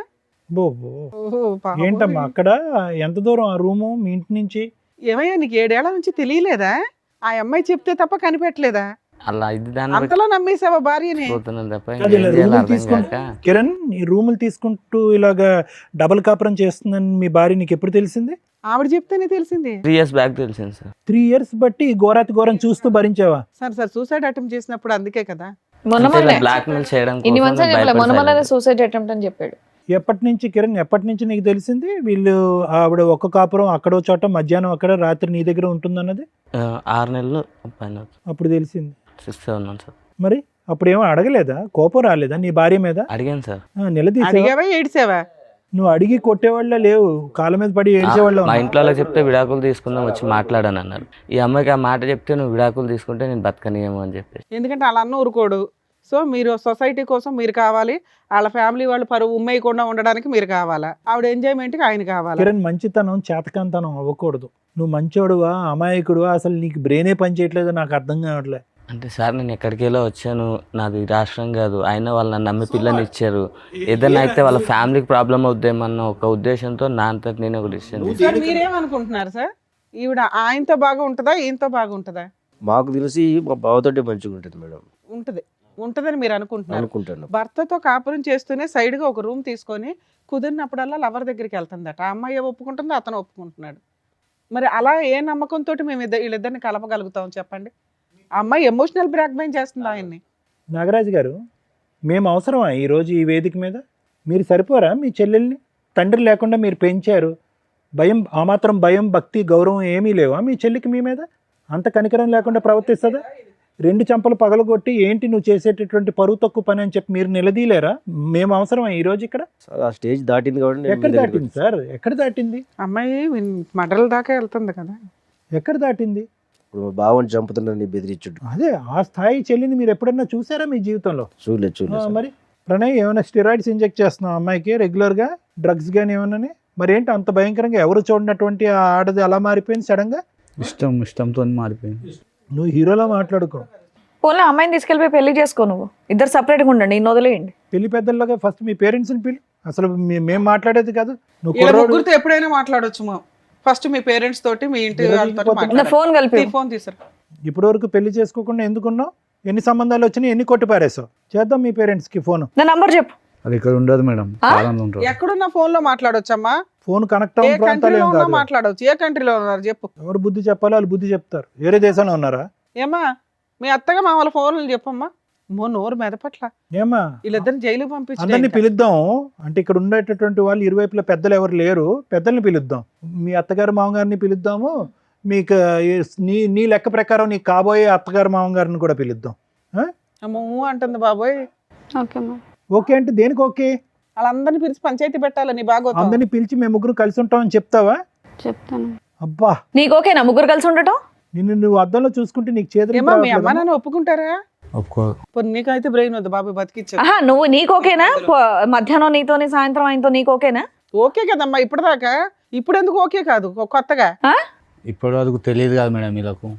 ఏంటమ్మా అక్కడ ఎంత దూరం ఆ రూము మీ ఇంటి నుంచి? ఏమయ్యా, నీకు 7 ఏళ్ల నుంచి తెలియలేదా? ఆ అమ్మాయి చెప్తే తప్ప కనిపెట్టలేదా? అలా ఇది దాన్ని అంతలో నమ్మేసావా భార్యని? పోతున్నాను తప్ప అది ఏం ఇలా చేయాలో రూములు అర్థం తీసుకుంటూ కాక కిరణ్ ఈ రూములు తీసుకుంటూ ఇలాగా డబల్ కాపురం చేస్తుందని మీ భార్య నీకు ఎప్పుడు తెలిసింది? ఆవిడ చెప్తేనే తెలిసింది. 3 years బ్యాక్ తెలిసింది సార్. 3 years బట్టి ఈ ఘోరాతి ఘోరం చూస్తూ భరించావా? సార్ సూసైడ్ అటెంప్ట్ చేసినప్పుడు అందుకే కదా. మొన్న అంటే ఇలా మొన్నే బ్లాక్మెయిల్ చేయడం ఇన్ని కోసం మంత్స్ నేను చెప్పలే, మొన్న మొన్ననే భయపడి సూసైడ్ అటెంప్ట్ అని చెప్పాడు. ఎప్పటి నుంచి కిరణ్, ఎప్పటి నుంచి నీకు తెలిసింది వీళ్ళు ఆవిడ ఒక్క కాపురం అక్కడో చోట మధ్యాహ్నం అక్కడ రాత్రి నీ దగ్గర ఉంటుందన్నది? 6 నెలలు పైన అప్పుడు తెలిసింది. 6-7 months సార్. మరి అప్పుడు ఏమో అడగలేదా? కోపం రాలేదా నీ భార్య మీద? అడిగాను సార్. నిలదీసావా? అడిగావా ఏడ్చావా? నువ్వు అడిగి కొట్టేవాళ్ళ లేవు, కాళ్ళ మీద పడి ఏడ్చేవాళ్ళు మా ఇంట్లో వాళ్ళకి చెప్తే విడాకులు తీసుకుందాం వచ్చి మాట్లాడాను అన్నారు. ఈ అమ్మాయికి ఆ మాట చెప్తే నువ్వు విడాకులు తీసుకుంటే నేను బతకనియేమో అని చెప్పేసి. ఎందుకంటే వాళ్ళ అన్న ఊరుకోడు. సో మీరు సొసైటీ కోసం మీరు కావాలి, వాళ్ళ ఫ్యామిలీ వాళ్ళు పరువు ఉమ్మేయకుండా ఉండడానికి మీరు కావాలా, ఆవిడ ఎంజాయ్మెంట్కి ఆయన కావాలా? కిరణ్ మంచితనం చేతకంతనం అవ్వకూడదు. నువ్వు మంచోడువా అమాయకుడువా అసలు నీకు బ్రెయినే పని చేయట్లేదో నాకు అర్థం కావట్లే. అంటే సార్ నేను ఎక్కడికెళ్ళో వచ్చాను, నాది రాష్ట్రం కాదు, అయినా వాళ్ళు నన్ను నమ్మి పిల్లని ఇచ్చారు, ఏదైనా అయితే వాళ్ళ ఫ్యామిలీకి ప్రాబ్లం అవుద్దేమన్న ఒక ఉద్దేశంతో నా అంతటి నేను ఒక డిసిషన్ సార్ మీరేమనుకుంటున్నారు సార్? ఈవిడ ఆయనతో బాగా ఉంటుందా ఈయనతో బాగా ఉంటుందా? మాకు తెలిసి మా బావతోటే మంచిగా ఉంటుంది మేడం ఉంటుందని మీరు అనుకుంటున్నారు. అనుకుంటాను. భర్తతో కాపురం చేస్తూనే సైడ్గా ఒక రూమ్ తీసుకొని కుదిరినప్పుడల్లా లవర్ దగ్గరికి వెళ్తుందట. ఆ అమ్మాయి ఒప్పుకుంటుందో అతను ఒప్పుకుంటున్నాడు. మరి అలా ఏ నమ్మకంతో మేము వీళ్ళిద్దరిని కలపగలుగుతాం చెప్పండి? ఆ అమ్మాయి ఎమోషనల్ బ్లాక్మెయిల్ చేస్తుంది ఆయన్ని. నాగరాజు గారు, మేము అవసరమా ఈరోజు ఈ వేదిక మీద? మీరు సరిపోరా మీ చెల్లెల్ని? తండ్రి లేకుండా మీరు పెంచారు, భయం ఆ మాత్రం భయం భక్తి గౌరవం ఏమీ లేవా మీ చెల్లికి మీ మీద? అంత కనికరం లేకుండా ప్రవర్తిస్తుందా? 2 చెంపలు పగలగొట్టి ఏంటి నువ్వు చేసేటటువంటి పరువు తక్కువ పని అని చెప్పి మీరు నిలదీలేరా? మేము అవసరమా ఈరోజు ఇక్కడ? ఆ స్టేజ్ దాటింది కాబట్టి నేను ఎక్కడ మీ దగ్గరికి దాటింది సార్? ఎక్కడ దాటింది? అమ్మాయి మడల దాకా వెళ్తుంది కదా. ఎక్కడ దాటింది? ఇప్పుడు మా బావని చంపుతున్నారని బెదిరించుడు. అదే ఆ స్థాయి చెల్లిని మీరు ఎప్పుడన్నా చూసారా మీ జీవితంలో? చూడలేదు మరి ప్రణయ్ ఏమైనా స్టెరాయిడ్స్ ఇంజెక్ట్ చేస్తున్నావు అమ్మాయికి రెగ్యులర్గా, డ్రగ్స్ కానీ ఏమన్నా? మరి ఏంటి అంత భయంకరంగా ఎవరు చూడనటువంటి ఆ ఆడది అలా మారిపోయింది సడన్గా? ఇష్టంతో మారిపోయింది. నువ్వు హీరోలా మాట్లాడుకో. పోనీ అమ్మాయిని తీసుకెళ్ళిపోయి పెళ్లి చేసుకో, నువ్వు ఇద్దరు సపరేట్గా ఉండండి, ఇన్ని వదిలేయండి. పెళ్లి పెద్దల్లోగా ఫస్ట్ మీ పేరెంట్స్ని పిలు. అసలు మేము మాట్లాడేది కాదు. నువ్వు ఇలా కుర్రోడు ముగ్గురితో ఎప్పుడైనా మాట్లాడొచ్చు. ఫస్ట్ మీ పేరెంట్స్ తోటి మీ ఇంటి వాళ్ళతో మాట్లాడాలి. ఫోన్ కలిపి ఫోన్ తీసారు. ఇప్పటి వరకు పెళ్లి చేసుకోకుండా ఎందుకున్నావు? ఎన్ని సంబంధాలు వచ్చినాయి, ఎన్ని కొట్టి పారేసావు? చేద్దాం మీ పేరెంట్స్కి ఫోన్. నా నంబర్ చెప్పు. అది ఇక్కడ ఉండదు మేడం, కాలంలో ఉంటారు. ఎక్కడున్న ఫోన్ లో మాట్లాడొచ్చమ్మా? ఫోన్ కనెక్ట్ ఏ అవ్వని ప్రాంతాలు కంట్రీలో ఏం ఉన్నా కాదు. మాట్లాడవచ్చు. ఏ కంట్రీలో ఉన్నారు చెప్పు. ఎవరు బుద్ధి చెప్పాలో వాళ్ళు బుద్ధి చెప్తారు. వేరే దేశంలో ఉన్నారా? ఏమా మీ అత్తగా మా వాళ్ళ ఫోన్లు చెప్పమ్మా. నోరు మెదపట్ల. ఏమా వీళ్ళిద్దరిని జైలుకి అందరినీ పంపించి పిలుద్దాం. అంటే ఇక్కడ ఉండేటటువంటి వాళ్ళు ఇరువైపుల పెద్దలు ఎవరు లేరు, పెద్దల్ని పిలుద్దాం. మీ అత్తగారు మామగారిని పిలుద్దాము. మీకు నీ లెక్క ప్రకారం నీ కాబోయే అత్తగారు మామగారిని కూడా పిలుద్దాం. అమ్మో అంటుంది బాబోయ్. ఓకే మా. ఓకే అంటే దేనికి ఓకే? వాళ్ళందరినీ పిలిచి పంచాయతీ పెట్టాలని బాగా అందరినీ పిలిచి మేము ముగ్గురు కలిసి ఉంటామని చెప్తావా? చెప్తాను. అబ్బా, నీకు ఓకేనా ముగ్గురు కలిసి ఉండటం? నిన్ను నువ్వు అద్దంలో చూసుకుంటే నీకు చేతులు ఏమా మీ అమ్మ నాన్న ఒప్పుకుంటారా? ఒప్పుకో. నీకైతే బ్రెయిన్ వద్దు బాబు బతికిచ్చా. ఆహా, నువ్వు నీకు ఓకేనా? మధ్యాహ్నం నీతోని సాయంత్రం ఆయనతో నీకు ఓకేనా? ఓకే కదమ్మా ఇప్పటిదాకా. ఇప్పుడు ఎందుకు ఓకే కాదు కొత్తగా? ఇప్పటి వరకు తెలియదు కదా మేడం వీళ్ళకు.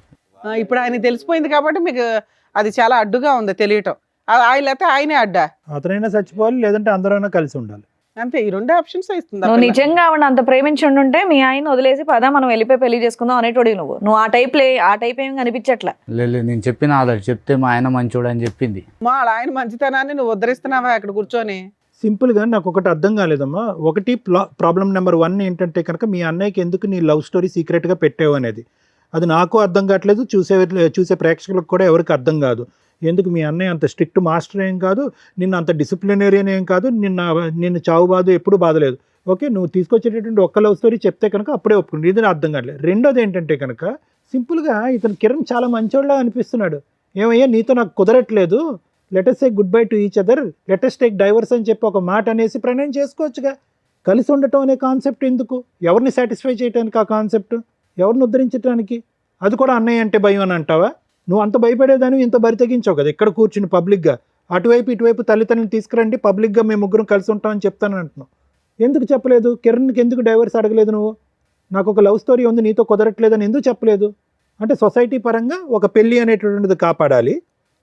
ఇప్పుడు ఆయన తెలిసిపోయింది కాబట్టి మీకు అది చాలా అడ్డుగా ఉంది తెలియటం. ఆయన లేకపోతే ఆయనే అడ్డా. అతనైనా చచ్చిపోవాలి, లేదంటే అందరైనా కలిసి ఉండాలి. అంతే, ఈ 2 ఆప్షన్స్ ఇస్తుంది. నువ్వు నిజంగా ఆవిడ అంత ప్రేమించుంటే మీ ఆయన వదిలేసి పదా మనం వెళ్ళిపోయి పెళ్లి చేసుకుందాం అనేటోడి. నువ్వు ఆ టైప్ ఏం కనిపించట్లా. లేదు నేను చెప్పిన ఆల్రెడీ చెప్తే మా ఆయన మంచోడు అని చెప్పింది. మా ఆయన మంచితనాన్ని నువ్వు ఉద్ధరిస్తున్నావా అక్కడ కూర్చొని? సింపుల్గా నాకు ఒకటి అర్థం కాలేదమ్మా. ఒకటి ప్రాబ్లం నెంబర్ 1 ఏంటంటే కనుక మీ అన్నయ్యకి ఎందుకు నీ లవ్ స్టోరీ సీక్రెట్గా పెట్టావు అనేది. అది నాకు అర్థం కావట్లేదు, చూసే ప్రేక్షకులకు కూడా ఎవరికి అర్థం కాదు. ఎందుకు మీ అన్నయ్య అంత స్ట్రిక్ట్ మాస్టర్ ఏం కాదు, నిన్ను అంత డిసిప్లినరియన్ ఏం కాదు, నిన్ను చావు బాధ ఎప్పుడు బాధలేదు. ఓకే, నువ్వు తీసుకొచ్చేటటువంటి ఒక్క లవ్ స్టోరీ చెప్తే కనుక అప్పుడే ఒప్పుకుంటుంది. ఇది అర్థం కావట్లేదు. రెండోది ఏంటంటే కనుక సింపుల్గా ఇతను కిరణ్ చాలా మంచోళ్ళ అనిపిస్తున్నాడు. ఏమయ్యా నీతో నాకు కుదరట్లేదు, let us say good bye to each other, let us take divorce అని చెప్పి ఒక మాట అనేసి ప్రణయం చేసుకోవచ్చుగా. కలిసి ఉండటం అనే కాన్సెప్ట్ ఎందుకు? ఎవరిని సాటిస్ఫై చేయడానికి ఆ కాన్సెప్ట్? ఎవరిని ఉద్ధరించడానికి? అది కూడా అన్నయ్య అంటే భయం అని అంటావా? నువ్వు అంత భయపడేదాన్ని ఇంత బరి తెగించావు కదా ఇక్కడ కూర్చుని పబ్లిక్గా. అటువైపు ఇటువైపు తల్లిదండ్రులు తీసుకురండి, పబ్లిక్గా మేము ముగ్గురం కలిసి ఉంటామని చెప్తానని అంటున్నావు. ఎందుకు చెప్పలేదు? కిరణ్కి ఎందుకు డైవర్స్ అడగలేదు నువ్వు? నాకు ఒక లవ్ స్టోరీ ఉంది నీతో కుదరట్లేదని ఎందుకు చెప్పలేదు? అంటే సొసైటీ పరంగా ఒక పెళ్ళి అనేటటువంటిది కాపాడాలి,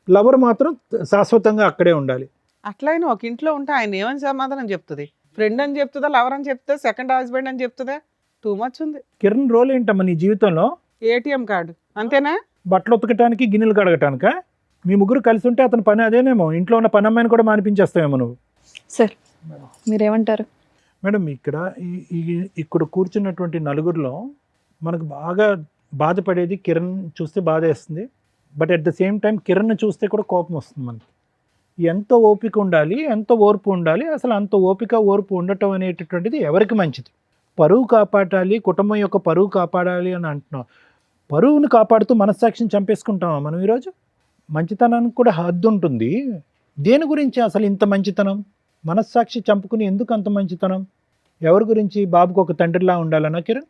లవర్ మాత్రం శాశ్వతంగా అక్కడే ఉండాలి. అట్లయినా ఒక ఇంట్లో ఉంటే ఆయన ఏమని సమాధానం చెప్తుంది? ఫ్రెండ్ అని చెప్తుందా, లవర్ అని చెప్తుందా, సెకండ్ హస్బెండ్ అని చెప్తుందా? టూ మచ్ ఉంది. కిరణ్ రోల్ ఏంటమ్మా నీ జీవితంలో? ఏటీఎం కార్డు అంతేనా? బట్టలు ఉతకటానికి, గిన్నెలు కడగటానికా? మీ ముగ్గురు కలిసి ఉంటే అతని పని అదేనేమో, ఇంట్లో ఉన్న పని అమ్మాయిని కూడా మానిపించేస్తావేమో నువ్వు. సార్ మీరేమంటారు? మేడం ఇక్కడ ఇక్కడ కూర్చున్నటువంటి నలుగురిలో మనకు బాగా బాధపడేది కిరణ్ చూస్తే బాధ వేస్తుంది. But at the same time Kiran చూస్తే కూడా కోపం వస్తుంది మనకి. ఎంత ఓపిక ఉండాలి, ఎంత ఓర్పు ఉండాలి, అసలు అంత ఓపిక ఓర్పు ఉండటం అనేటటువంటిది ఎవరికి మంచిది? పరువు కాపాడాలి, కుటుంబం యొక్క పరువు కాపాడాలి అని అంటున్నాం. పరువును కాపాడుతూ మనస్సాక్షిని చంపేసుకుంటామా మనం ఈరోజు? మంచితనానికి కూడా హద్దు ఉంటుంది. దేని గురించి అసలు ఇంత మంచితనం? మనస్సాక్షి చంపుకుని ఎందుకు అంత మంచితనం? ఎవరి గురించి? బాబుకు ఒక తండ్రిలా ఉండాలన్నా కిరణ్?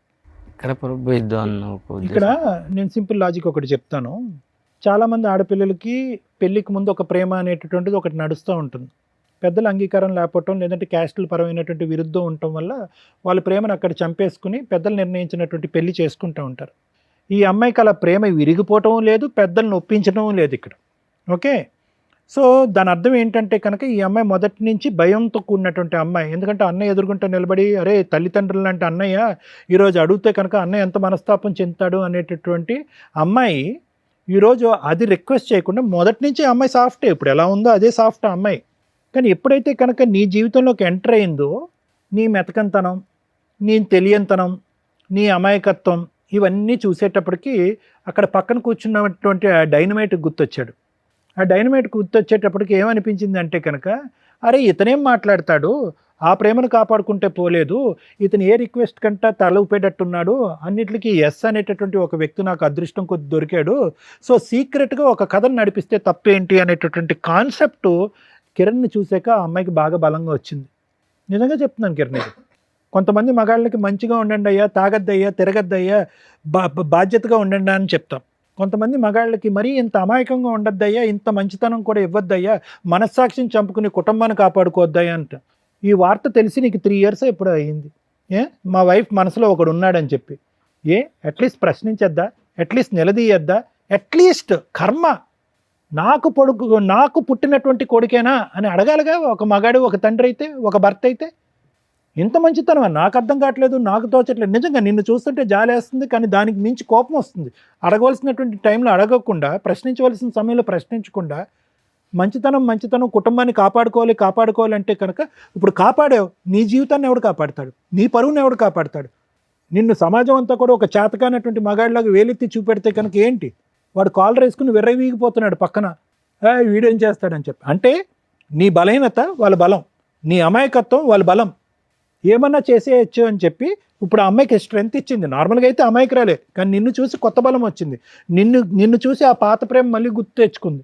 ఇక్కడ పొరపోయిద్దు అన్న ఒక ఉద్దేశం. ఇక్కడ నేను సింపుల్ లాజిక్ ఒకటి చెప్తాను. చాలామంది ఆడపిల్లలకి పెళ్ళికి ముందు ఒక ప్రేమ అనేటటువంటిది ఒకటి నడుస్తూ ఉంటుంది. పెద్దల అంగీకారం లేకపోవటం, లేదంటే క్యాస్టుల పరమైనటువంటి విరుద్ధం ఉండటం వల్ల వాళ్ళ ప్రేమను అక్కడ చంపేసుకుని పెద్దలు నిర్ణయించినటువంటి పెళ్లి చేసుకుంటూ ఉంటారు. ఈ అమ్మాయికి అలా ప్రేమ విరిగిపోవటం లేదు, పెద్దలను ఒప్పించడం లేదు ఇక్కడ. ఓకే, సో దాని అర్థం ఏంటంటే కనుక ఈ అమ్మాయి మొదటి నుంచి భయంతో కూడినటువంటి అమ్మాయి. ఎందుకంటే అన్నయ్య ఎదుర్కొంటే నిలబడి, అరే తల్లిదండ్రులు లాంటి అన్నయ్య ఈరోజు అడిగితే కనుక అన్నయ్య ఎంత మనస్తాపం చెందుతాడు అనేటటువంటి అమ్మాయి ఈరోజు అది రిక్వెస్ట్ చేయకుండా మొదటి నుంచి అమ్మాయి సాఫ్టే. ఇప్పుడు ఎలా ఉందో అదే సాఫ్ట్ అమ్మాయి. కానీ ఎప్పుడైతే కనుక నీ జీవితంలోకి ఎంటర్ అయిందో నీ మెతకంతనం, నీ తెలియంతనం, నీ అమాయకత్వం ఇవన్నీ చూసేటప్పటికి అక్కడ పక్కన కూర్చున్నటువంటి ఆ డైనమైట్ గుర్తొచ్చాడు. ఆ డైనమైట్ గుర్తొచ్చేటప్పటికి ఏమనిపించింది అంటే కనుక, అరే ఇతనేం మాట్లాడతాడు, ఆ ప్రేమను కాపాడుకుంటే పోలేదు, ఇతను ఏ రిక్వెస్ట్ కంటే తల ఊపేటట్టున్నాడు, అన్నిటికీ ఎస్ అనేటటువంటి ఒక వ్యక్తి నాకు అదృష్టం కొద్ది దొరికాడు, సో సీక్రెట్గా ఒక కథను నడిపిస్తే తప్పేంటి అనేటటువంటి కాన్సెప్ట్ కిరణ్ని చూసాక ఆ అమ్మాయికి బాగా బలంగా వచ్చింది. నిజంగా చెప్తున్నాను కిరణ్, ఇది కొంతమంది మగాళ్ళకి మంచిగా ఉండండి అయ్యా, తాగద్దయ్యా, తిరగద్దయ్యా, బాధ్యతగా ఉండండి అని చెప్తాం. కొంతమంది మగాళ్ళకి మరీ ఇంత అమాయకంగా ఉండద్దయ్యా, ఇంత మంచితనం కూడా ఇవ్వద్దయ్యా, మనస్సాక్షిని చంపుకుని కుటుంబాన్ని కాపాడుకోవద్దయ్యా అంట. ఈ వార్త తెలిసి నీకు 3 years ఎప్పుడు అయ్యింది. మా వైఫ్ మనసులో ఒకడు ఉన్నాడని చెప్పి అట్లీస్ట్ ప్రశ్నించద్దా? అట్లీస్ట్ నిలదీయద్దా? అట్లీస్ట్ కర్మ నాకు పుట్టినటువంటి కొడుకేనా అని అడగాలిగా ఒక మగాడు, ఒక తండ్రి అయితే, ఒక భర్త అయితే. ఇంత మంచితనం నాకు అర్థం కావట్లేదు, నాకు తోచట్లేదు. నిజంగా నిన్ను చూస్తుంటే జాలేస్తుంది, కానీ దానికి మించి కోపం వస్తుంది. అడగవలసినటువంటి టైంలో అడగకుండా, ప్రశ్నించవలసిన సమయంలో ప్రశ్నించకుండా, మంచితనం కుటుంబాన్ని కాపాడుకోవాలి అంటే కనుక ఇప్పుడు కాపాడావు, నీ జీవితాన్ని ఎవడు కాపాడతాడు? నీ పరువుని ఎవడు కాపాడతాడు? నిన్ను సమాజం అంతా కూడా ఒక చేతకానటువంటి మగాడిలాగా వేలెత్తి చూపెడితే కనుక ఏంటి? వాడు కాలర్ వేసుకుని విర్రవీగిపోతున్నాడు పక్కన, వీడేం చేస్తాడని చెప్పి. అంటే నీ బలహీనత వాళ్ళ బలం, నీ అమాయకత్వం వాళ్ళ బలం. ఏమన్నా చేసేయచ్చు అని చెప్పి ఇప్పుడు ఆ అమ్మాయికి స్ట్రెంత్ ఇచ్చింది. నార్మల్గా అయితే అమాయకురాలే, కానీ నిన్ను చూసి కొత్త బలం వచ్చింది. నిన్ను చూసి ఆ పాత ప్రేమ మళ్ళీ గుర్తు తెచ్చుకుంది.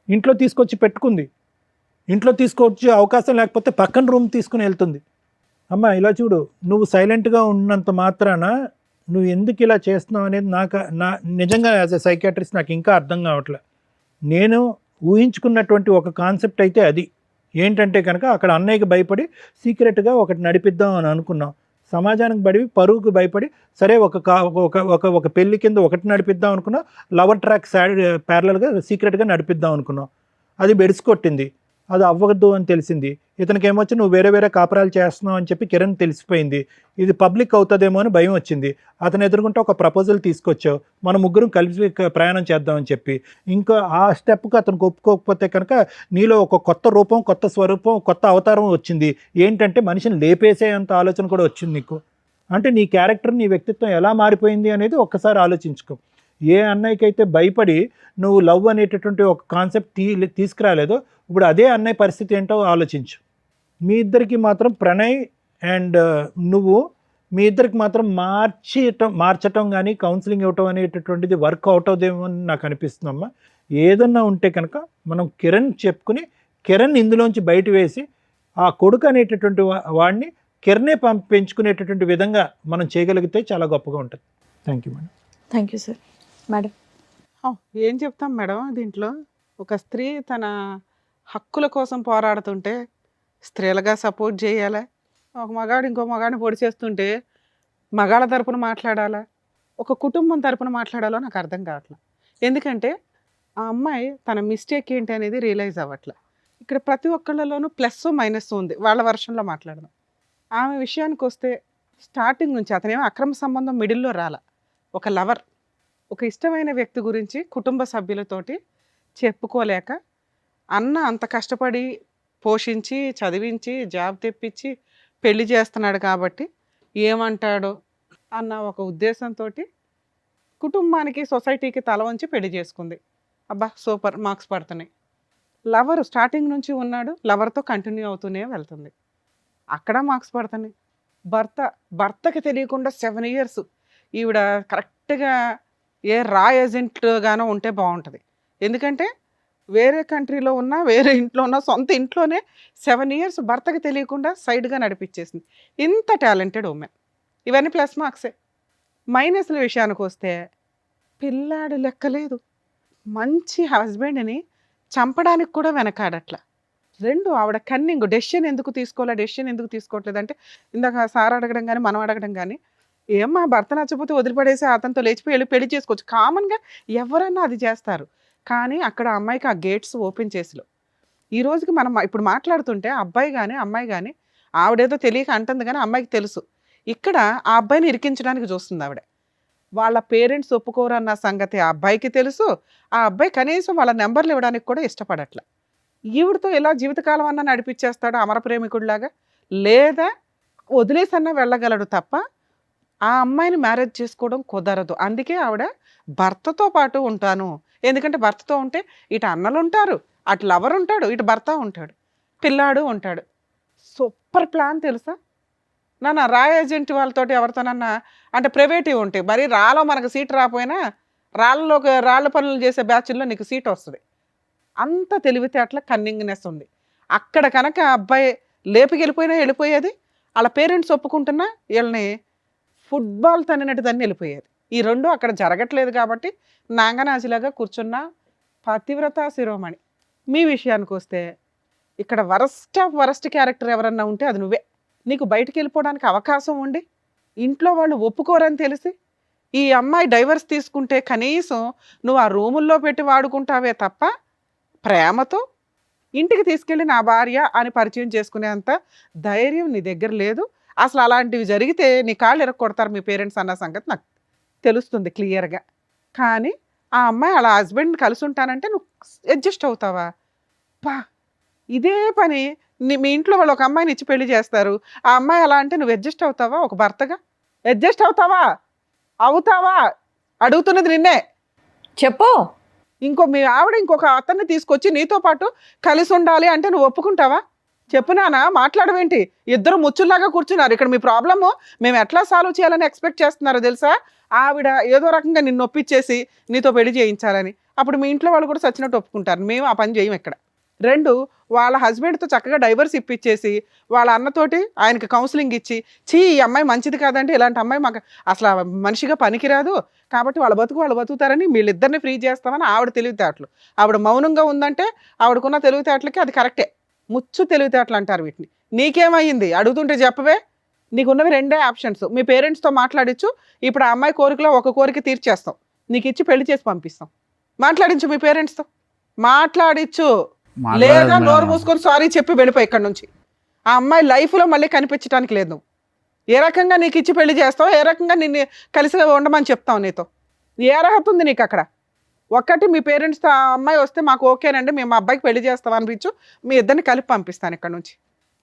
ఇంట్లో తీసుకొచ్చి పెట్టుకుంది. ఇంట్లో తీసుకొచ్చి అవకాశం లేకపోతే పక్కన రూమ్ తీసుకుని వెళ్తుంది. అమ్మ ఇలా చూడు, నువ్వు సైలెంట్గా ఉన్నంత మాత్రాన నువ్వు ఎందుకు ఇలా చేస్తున్నావు అనేది నా నిజంగా యాజ్ ఎ సైకాట్రిస్ట్ నాకు ఇంకా అర్థం కావట్లే. నేను ఊహించుకున్నటువంటి ఒక కాన్సెప్ట్ అయితే అది ఏంటంటే కనుక అక్కడ అన్నయ్యకి భయపడి సీక్రెట్గా ఒకటి నడిపిద్దాం అని అనుకున్నాం. సమాజానికి బడివి, పరువుకు భయపడి సరే ఒక పెళ్లి కింద ఒకటి నడిపిద్దాం అనుకున్నాం. లవర్ ట్రాక్ ప్యారలల్గా సీక్రెట్గా నడిపిద్దాం అనుకున్నాం. అది బెడిసికొట్టింది, అది అవ్వద్దు అని తెలిసింది. ఇతనికి ఏమొచ్చి నువ్వు వేరే కాపురాలు చేస్తున్నావు అని చెప్పి కిరణ్ తెలిసిపోయింది. ఇది పబ్లిక్ అవుతుందేమో అని భయం వచ్చింది. అతను ఎదుర్కొంటే ఒక ప్రపోజల్ తీసుకొచ్చావు, మన ముగ్గురం కలిసి ప్రయాణం చేద్దామని చెప్పి. ఇంకా ఆ స్టెప్కి అతనికి ఒప్పుకోకపోతే కనుక నీలో ఒక కొత్త రూపం, కొత్త స్వరూపం, కొత్త అవతారం వచ్చింది. ఏంటంటే మనిషిని లేపేసేంత ఆలోచన కూడా వచ్చింది నీకు. అంటే నీ క్యారెక్టర్, నీ వ్యక్తిత్వం ఎలా మారిపోయింది అనేది ఒక్కసారి ఆలోచించుకో. ఏ అన్నయ్యకైతే భయపడి నువ్వు లవ్ అనేటటువంటి ఒక కాన్సెప్ట్ తీసుకురాలేదో, ఇప్పుడు అదే అన్నయ్య పరిస్థితి ఏంటో ఆలోచించు. మీ ఇద్దరికి మాత్రం ప్రణయ్ అండ్ నువ్వు మీ ఇద్దరికి మాత్రం మార్చటం కానీ కౌన్సిలింగ్ ఇవ్వటం అనేటటువంటిది వర్క్ అవుట్ అవుదేమో అని నాకు అనిపిస్తుందమ్మా. ఏదన్నా ఉంటే కనుక మనం కిరణ్ చెప్పుకుని కిరణ్ ఇందులోంచి బయట వేసి ఆ కొడుకు అనేటటువంటి వాడిని కిరణే పెంచుకునేటటువంటి విధంగా మనం చేయగలిగితే చాలా గొప్పగా ఉంటుంది. Thank you madam. Thank you sir. Madam ఏం చెప్తాం మేడం దీంట్లో? ఒక స్త్రీ తన హక్కుల కోసం పోరాడుతుంటే స్త్రీలుగా సపోర్ట్ చేయాలా? ఒక మగాడు ఇంకో మగాడిని పొడి చేస్తుంటే మగాళ్ళ తరపున మాట్లాడాలా, ఒక కుటుంబం తరపున మాట్లాడాలో నాకు అర్థం కావట్లేదు. ఎందుకంటే ఆ అమ్మాయి తన మిస్టేక్ ఏంటి అనేది రియలైజ్ అవ్వట్లే. ఇక్కడ ప్రతి ఒక్కళ్ళలోనూ ప్లస్ మైనస్ ఉంది. వాళ్ళ వర్షన్లో మాట్లాడదాం. ఆమె విషయానికి వస్తే స్టార్టింగ్ నుంచి అతనేమో అక్రమ సంబంధం మిడిల్లో రాల. ఒక లవర్, ఒక ఇష్టమైన వ్యక్తి గురించి కుటుంబ సభ్యులతోటి చెప్పుకోలేక అన్న అంత కష్టపడి పోషించి చదివించి జాబ్ తెప్పించి పెళ్లి చేస్తున్నాడు కాబట్టి ఏమంటాడో అన్న ఒక ఉద్దేశంతో కుటుంబానికి సొసైటీకి తల వంచి పెళ్లి చేసుకుంది. అబ్బా సూపర్, మార్క్స్ పడుతున్నాయి. లవర్ స్టార్టింగ్ నుంచి ఉన్నాడు, లవర్తో కంటిన్యూ అవుతూనే వెళ్తుంది, అక్కడ మార్క్స్ పడుతున్నాయి. భర్తకి తెలియకుండా 7 years ఈవిడ కరెక్ట్గా ఏ రా ఏజెంట్గానో ఉంటే బాగుంటుంది. ఎందుకంటే వేరే కంట్రీలో ఉన్నా వేరే ఇంట్లో ఉన్నా సొంత ఇంట్లోనే 7 years భర్తకి తెలియకుండా సైడ్గా నడిపించేసింది. ఇంత టాలెంటెడ్ ఉమెన్. ఇవన్నీ ప్లస్ మార్క్సే. మైనస్ల విషయానికి వస్తే పిల్లాడు లెక్కలేదు, మంచి హస్బెండ్ని చంపడానికి కూడా వెనకాడట్ల. 2 ఆవిడ కన్నింగ్. డెసిషన్ ఎందుకు తీసుకోవట్లేదు అంటే ఇందాక సార్ అడగడం కానీ మనం అడగడం కానీ, ఏమ్మా భర్త నచ్చకపోతే వదిలిపడేసి అతనితో లేచిపోయి పెళ్లి చేసుకోవచ్చు, కామన్గా ఎవరన్నా అది చేస్తారు. కానీ అక్కడ అమ్మాయికి ఆ గేట్స్ ఓపెన్ చేసిలో ఈ రోజుకి మనం ఇప్పుడు మాట్లాడుతుంటే అబ్బాయి కానీ అమ్మాయి కానీ ఆవిడేదో తెలియక అంటుంది కానీ అమ్మాయికి తెలుసు ఇక్కడ ఆ అబ్బాయిని ఇరికించడానికి చూస్తుంది ఆవిడ. వాళ్ళ పేరెంట్స్ ఒప్పుకోరు అన్న సంగతి ఆ అబ్బాయికి తెలుసు. ఆ అబ్బాయి కనీసం వాళ్ళ నెంబర్లు ఇవ్వడానికి కూడా ఇష్టపడట్ల. ఈవిడతో ఇలా జీవితకాలం అన్నా నడిపించేస్తాడు అమర ప్రేమికుడిలాగా, లేదా వదిలేసన్నా వెళ్ళగలడు తప్ప ఆ అమ్మాయిని మ్యారేజ్ చేసుకోవడం కుదరదు. అందుకే ఆవిడ భర్తతో పాటు ఉంటాను. ఎందుకంటే భర్తతో ఉంటే ఇటు అన్నలు ఉంటారు, అటు లవర్ ఉంటాడు, ఇటు భర్త ఉంటాడు, పిల్లాడు ఉంటాడు. సూపర్ ప్లాన్ తెలుసా నాన్న. రా ఏజెంట్ వాళ్ళతోటి ఎవరితోనన్నా అంటే ప్రైవేటివ్ ఉంటాయి, మరి రాలో మనకు సీట్ రాకపోయినా రాళ్ళ పనులు చేసే బ్యాచ్ల్లో నీకు సీట్ వస్తుంది. అంత తెలివితేటల కన్నింగ్నెస్ ఉంది అక్కడ. కనుక అబ్బాయి లేపుకెళ్ళిపోయినా వెళ్ళిపోయేది, వాళ్ళ పేరెంట్స్ ఒప్పుకుంటున్నా వీళ్ళని ఫుట్బాల్ తన్నినట్టు తన్ని వెళ్ళిపోయేది. ఈ 2 అక్కడ జరగట్లేదు కాబట్టి నాంగనాజిలాగా కూర్చున్న పతివ్రత శిరోమణి. మీ విషయానికి వస్తే ఇక్కడ వరస్ట్ క్యారెక్టర్ ఎవరన్నా ఉంటే అది నువ్వే. నీకు బయటికి వెళ్ళిపోవడానికి అవకాశం ఉండి ఇంట్లో వాళ్ళు ఒప్పుకోరని తెలిసి ఈ అమ్మాయి డైవర్స్ తీసుకుంటే కనీసం నువ్వు ఆ రూముల్లో పెట్టి వాడుకుంటావే తప్ప ప్రేమతో ఇంటికి తీసుకెళ్ళి నా భార్య అని పరిచయం చేసుకునేంత ధైర్యం నీ దగ్గర లేదు. అసలు అలాంటివి జరిగితే నీ కాళ్ళు ఎరగొడతారు మీ పేరెంట్స్ అన్న సంగతి నాకు తెలుస్తుంది క్లియర్గా. కానీ ఆ అమ్మాయి అలా హస్బెండ్ కలిసి ఉంటానంటే నువ్వు అడ్జస్ట్ అవుతావా? పా ఇదే పని మీ ఇంట్లో వాళ్ళు ఒక అమ్మాయిని ఇచ్చి పెళ్లి చేస్తారు, ఆ అమ్మాయి అలా అంటే నువ్వు అడ్జస్ట్ అవుతావా? ఒక భర్తగా అడ్జస్ట్ అవుతావా? అడుగుతున్నది నిన్నే. చెప్పు. మీ ఆవిడ ఇంకొక అతన్ని తీసుకొచ్చి నీతో పాటు కలిసి ఉండాలి అంటే నువ్వు ఒప్పుకుంటావా? చెప్పు నాన్న, మాట్లాడవేంటి? ఇద్దరు ముచ్చుల్లాగా కూర్చున్నారు ఇక్కడ. మీ ప్రాబ్లము మేము ఎట్లా సాల్వ్ చేయాలని ఎక్స్పెక్ట్ చేస్తున్నారో తెలుసా? ఆవిడ ఏదో రకంగా నిన్ను ఒప్పించేసి నీతో పెళ్లి చేయించాలని. అప్పుడు మీ ఇంట్లో వాళ్ళు కూడా సచ్చినట్టు ఒప్పుకుంటారు. మేము ఆ పని చేయం ఇక్కడ. 2 వాళ్ళ హస్బెండ్తో చక్కగా డైవర్స్ ఇప్పించేసి వాళ్ళ అన్నతోటి ఆయనకి కౌన్సిలింగ్ ఇచ్చి ఈ అమ్మాయి మంచిది కాదంటే ఇలాంటి అమ్మాయి మాకు అసలు మనిషిగా పనికిరాదు కాబట్టి వాళ్ళు బతుకుతారని వీళ్ళిద్దరిని ఫ్రీ చేస్తామని ఆవిడ తెలివితేటలు. ఆవిడ మౌనంగా ఉందంటే ఆవిడకున్న తెలివితేటలకి అది కరెక్టే. ముచ్చు తెలివితేటలు అంటారు వీటిని. నీకేమయ్యింది అడుగుతుంటే చెప్పవే. నీకున్నవి 2 ఆప్షన్స్. మీ పేరెంట్స్తో మాట్లాడించు, ఇప్పుడు ఆ అమ్మాయి కోరికలో ఒక కోరిక తీర్చేస్తాం, నీకు ఇచ్చి పెళ్లి చేసి పంపిస్తాం. మాట్లాడించు మీ పేరెంట్స్తో, మాట్లాడించు. లేదా నోరు మూసుకొని సారీ చెప్పి వెళ్ళిపోయి ఇక్కడ నుంచి. ఆ అమ్మాయి లైఫ్లో మళ్ళీ కనిపించడానికి లేదు. నువ్వు ఏ రకంగా నీకు ఇచ్చి పెళ్లి చేస్తావు, ఏ రకంగా నిన్ను కలిసి ఉండమని చెప్తావు, నీతో ఏ అర్హత ఉంది నీకు అక్కడ? ఒక్కటి మీ పేరెంట్స్తో ఆ అమ్మాయి వస్తే మాకు ఓకేనండి మేము మా అబ్బాయికి పెళ్లి చేస్తాం అనిపించు, మీ ఇద్దరిని కలిపి పంపిస్తాను ఇక్కడ నుంచి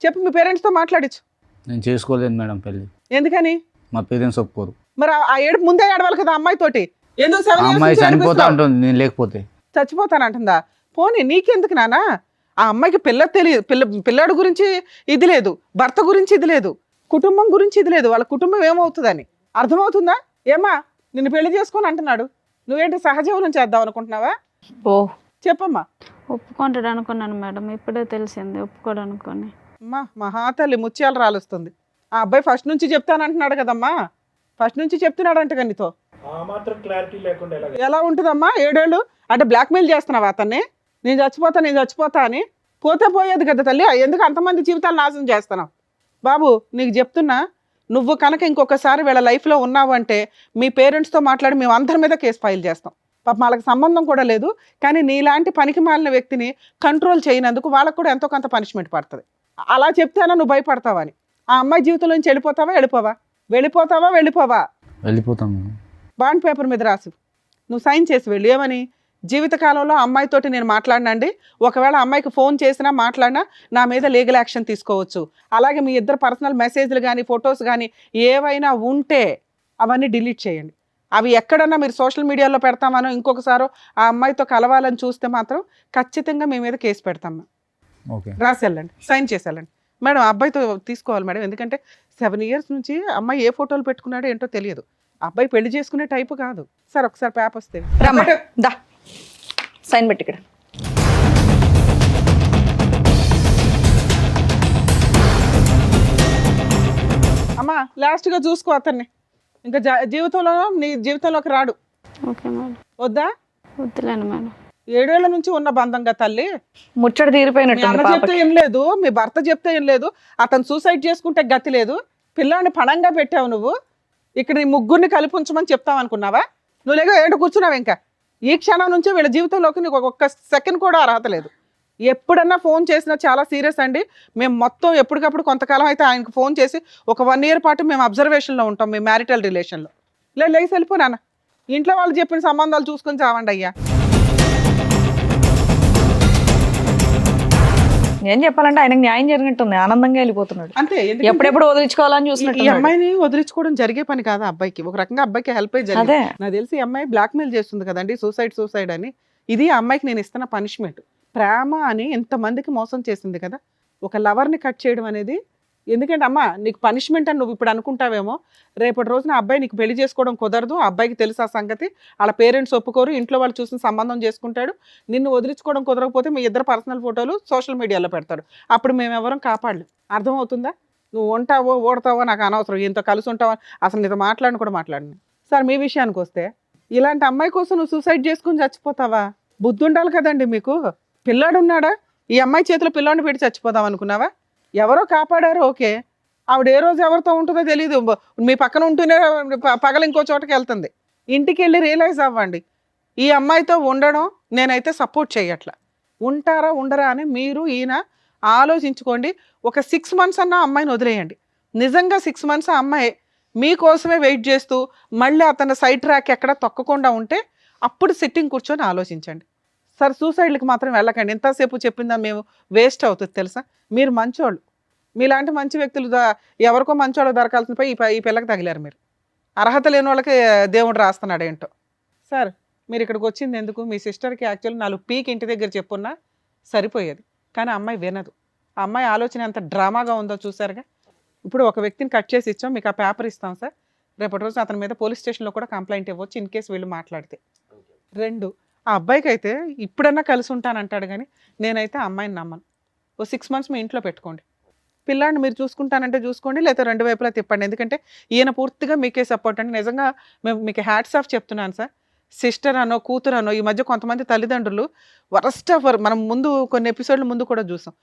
చెప్పి మీ పేరెంట్స్తో మాట్లాడించు. నేను చేసుకోలేదు మేడం పెళ్ళి. ఎందుకని? మా పేరెంట్స్ ఒప్పుకోరు. మరి ఆ ఏడుపు ముందే ఏడవాలి కదా అమ్మాయితోటి. ఎందుకు 7 years అమ్మాయి చనిపోతా ఉంటుంది నేను లేకపోతే. చచ్చిపోతానంటుందా? పోనీ నీకెందుకు నానా? ఆ అమ్మాయికి పిల్లాడు గురించి ఇది లేదు, భర్త గురించి ఇది లేదు, కుటుంబం గురించి ఇది లేదు. వాళ్ళ కుటుంబం ఏమవుతుందని అర్థమవుతుందా? ఏమా నిన్ను పెళ్లి చేసుకొని అంటున్నాడు, నువ్వేంటి సహజీవనం చేద్దాం అనుకుంటున్నావా? ఓ చెప్పమ్మా. ఒప్పుకుంటాడు అనుకున్నాను మేడం, ఇప్పుడే తెలిసింది ఒప్పుకోడు అనుకోని. అమ్మా మహాతల్లి ముత్యాలు రాలుస్తుంది. ఆ అబ్బాయి ఫస్ట్ నుంచి చెప్తానంటున్నాడు కదమ్మా, ఫస్ట్ నుంచి చెప్తున్నాడంట కదా నీతో. ఎలా ఉంటుందమ్మా 7 ఏళ్ళు అంటే బ్లాక్మెయిల్ చేస్తున్నావా అతన్ని? నేను చచ్చిపోతా అని. పోతే పోయేది కదా తల్లి, ఎందుకు అంతమంది జీవితాలు నాశనం చేస్తున్నావు? బాబు నీకు చెప్తున్నా, నువ్వు కనుక ఇంకొకసారి వీళ్ళ లైఫ్లో ఉన్నావు అంటే మీ పేరెంట్స్తో మాట్లాడి మేము అందరి మీద కేసు ఫైల్ చేస్తాం. పాప వాళ్ళకి సంబంధం కూడా లేదు, కానీ నీలాంటి పనికి మాలిన వ్యక్తిని కంట్రోల్ చేయనందుకు వాళ్ళకు కూడా ఎంతో కొంత పనిష్మెంట్ పడుతుంది. అలా చెప్తేనా నువ్వు భయపడతావని? ఆ అమ్మాయి జీవితంలో నుంచి వెళ్ళిపోతావా? వెళ్ళిపోతాం. బాండ్ పేపర్ మీద రాసు, నువ్వు సైన్ చేసి వెళ్ళు. ఏమని? జీవితకాలంలో అమ్మాయితోటి నేను మాట్లాడినండి, ఒకవేళ అమ్మాయికి ఫోన్ చేసినా మాట్లాడినా నా మీద లీగల్ యాక్షన్ తీసుకోవచ్చు. అలాగే మీ ఇద్దరు పర్సనల్ మెసేజ్లు కానీ ఫొటోస్ కానీ ఏవైనా ఉంటే అవన్నీ డిలీట్ చేయండి. అవి ఎక్కడన్నా మీరు సోషల్ మీడియాలో పెడతామనో ఇంకొకసారో ఆ అమ్మాయితో కలవాలని చూస్తే మాత్రం ఖచ్చితంగా మీ మీద కేసు పెడతాము. ఓకే రాసి వెళ్ళండి, సైన్ చేసి వెళ్ళండి మేడం. అబ్బాయితో తీసుకోవాలి మేడం, ఎందుకంటే 7 years నుంచి అమ్మాయి ఏ ఫోటోలు పెట్టుకున్నాడో ఏంటో తెలియదు. అబ్బాయి పెళ్లి చేసుకునే టైపు కాదు. సార్ ఒకసారి పేపర్ వస్తే రమ్మా దా సైన్ పెట్టి ఇక్కడ. అమ్మా లాస్ట్గా చూసుకో అతన్ని, ఇంకా జీవితంలో నీ జీవితంలోకి రాడు. Okay madam. వద్దా? వద్దులేండి మేడం. 7 ఏళ్ల నుంచి ఉన్న బంధంగా తల్లి. ముచ్చట మీ తీరిపోయినట్టు అన్న చెప్తే ఏం లేదు, మీ భర్త చెప్తే ఏం లేదు, అతను సూసైడ్ చేసుకుంటే గతి లేదు. పిల్లాన్ని పణంగా పెట్టావు నువ్వు. ఇక్కడ నీ ముగ్గురిని కలిపి ఉంచమని చెప్తావు అనుకున్నావా? నువ్వు లేక ఏంటో కూర్చున్నావు. ఇంకా ఈ క్షణం నుంచి వీళ్ళ జీవితంలోకి నీకు ఒక్క సెకండ్ కూడా అర్హత లేదు. ఎప్పుడన్నా ఫోన్ చేసినా చాలా సీరియస్ అండి. మేము మొత్తం ఎప్పటికప్పుడు కొంతకాలం అయితే ఆయనకు ఫోన్ చేసి ఒక 1 year పాటు మేము అబ్జర్వేషన్లో ఉంటాం, మేము మ్యారిటల్ రిలేషన్లో. లేసి వెళ్ళిపోనా, ఇంట్లో వాళ్ళు చెప్పిన సంబంధాలు చూసుకొని చావండి అయ్యా. ఏం చెప్పాలంటే ఆయనకు న్యాయం జరిగినట్టుంది, ఆనందంగా వెళ్ళిపోతున్నాడు. అంతే. ఎప్పుడెప్పుడు వదిలించుకోవాలని ఈ చూసినట్టు. అమ్మాయిని వదిలించుకోవడం జరిగే పని కాదు అబ్బాయికి. ఒక రకంగా అబ్బాయికి హెల్ప్ అయ్యి జరిగింది. అదే నాకు తెలిసి ఈ అమ్మాయి బ్లాక్మెయిల్ చేస్తుంది కదండి, సూసైడ్ అని. ఇది ఆ అమ్మాయికి నేను ఇస్తున్న పనిష్మెంట్. ప్రేమ అని ఎంతమందికి మోసం చేసింది కదా, ఒక లవర్ని కట్ చేయడం అనేది. ఎందుకంటే అమ్మ నీకు పనిష్మెంట్ అని నువ్వు ఇప్పుడు అనుకుంటావేమో, రేపటి రోజున అబ్బాయి నీకు పెళ్లి చేసుకోవడం కుదరదు. ఆ అబ్బాయికి తెలుసు ఆ సంగతి, వాళ్ళ పేరెంట్స్ ఒప్పుకోరు, ఇంట్లో వాళ్ళు చూసిన సంబంధం చేసుకుంటాడు. నిన్ను వదిలించుకోవడం కుదరకపోతే మీ ఇద్దరు పర్సనల్ ఫోటోలు సోషల్ మీడియాలో పెడతాడు. అప్పుడు మేము ఎవరం కాపాడలేం. అర్థమవుతుందా? నువ్వు ఉంటావో ఓడతావో నాకు అనవసరం, ఇంత కలిసి ఉంటావో అసలు నీతో మాట్లాడిన కూడా మాట్లాడిన. సార్ మీ విషయానికి వస్తే, ఇలాంటి అమ్మాయి కోసం నువ్వు సూసైడ్ చేసుకుని చచ్చిపోతావా? బుద్ధి ఉండాలి కదండి మీకు. పిల్లాడు ఉన్నాడా? ఈ అమ్మాయి చేతిలో పిల్లాడిని పెట్టి చచ్చిపోదాం అనుకున్నావా? ఎవరో కాపాడారు, ఓకే. ఆవిడ ఏ రోజు ఎవరితో ఉంటుందో తెలియదు. మీ పక్కన ఉంటూనే పగల ఇంకో చోటకి వెళ్తుంది. ఇంటికి వెళ్ళి రియలైజ్ అవ్వండి, ఈ అమ్మాయితో ఉండడం నేనైతే సపోర్ట్ చేయట్లా. ఉంటారా ఉండరా అని మీరు ఈయన ఆలోచించుకోండి. ఒక 6 months అన్న అమ్మాయిని వదిలేయండి. నిజంగా 6 months ఆ అమ్మాయి మీకోసమే వెయిట్ చేస్తూ మళ్ళీ అతను సైడ్ ట్రాక్ ఎక్కడ తొక్కకుండా ఉంటే అప్పుడు సిట్టింగ్ కూర్చొని ఆలోచించండి. సార్ సూసైడ్కి మాత్రం వెళ్ళకండి. ఎంతసేపు చెప్పిందా మేము వేస్ట్ అవుతుంది తెలుసా. మీరు మంచోళ్ళు, మీలాంటి మంచి వ్యక్తులు ఎవరికో మంచోళ్ళు దొరకాల్సిన పోయి ఈ పిల్లకి తగిలారు. మీరు అర్హత లేని వాళ్ళకి దేవుడు రాస్తున్నాడు ఏంటో. సార్ మీరు ఇక్కడికి వచ్చింది ఎందుకు? మీ సిస్టర్కి యాక్చువల్లీ 4 పీక్ ఇంటి దగ్గర చెప్పున్నా సరిపోయేది, కానీ అమ్మాయి వినదు. ఆ అమ్మాయి ఆలోచన ఎంత డ్రామాగా ఉందో చూసారుగా. ఇప్పుడు ఒక వ్యక్తిని కట్ చేసి ఇచ్చాం, మీకు ఆ పేపర్ ఇస్తాం సార్. రేపటి రోజు అతని మీద పోలీస్ స్టేషన్లో కూడా కంప్లైంట్ ఇవ్వచ్చు ఇన్ కేసు వీళ్ళు మాట్లాడితే. 2, ఆ అబ్బాయికి అయితే ఇప్పుడన్నా కలిసి ఉంటానంటాడు, కానీ నేనైతే ఆ అమ్మాయిని నమ్మను. ఓ 6 months మీ ఇంట్లో పెట్టుకోండి. పిల్లాడిని మీరు చూసుకుంటానంటే చూసుకోండి, లేకపోతే 2 వైపులా తిప్పండి. ఎందుకంటే ఈయన పూర్తిగా మీకే సపోర్ట్ అండి. నిజంగా మేము మీకు హ్యాట్స్ ఆఫ్ చెప్తున్నాను సార్. సిస్టర్ అనో కూతురు అనో ఈ మధ్య కొంతమంది తల్లిదండ్రులు వరస్ట్ ఆఫ్ మనం ముందు కొన్ని ఎపిసోడ్ల ముందు కూడా చూసాం,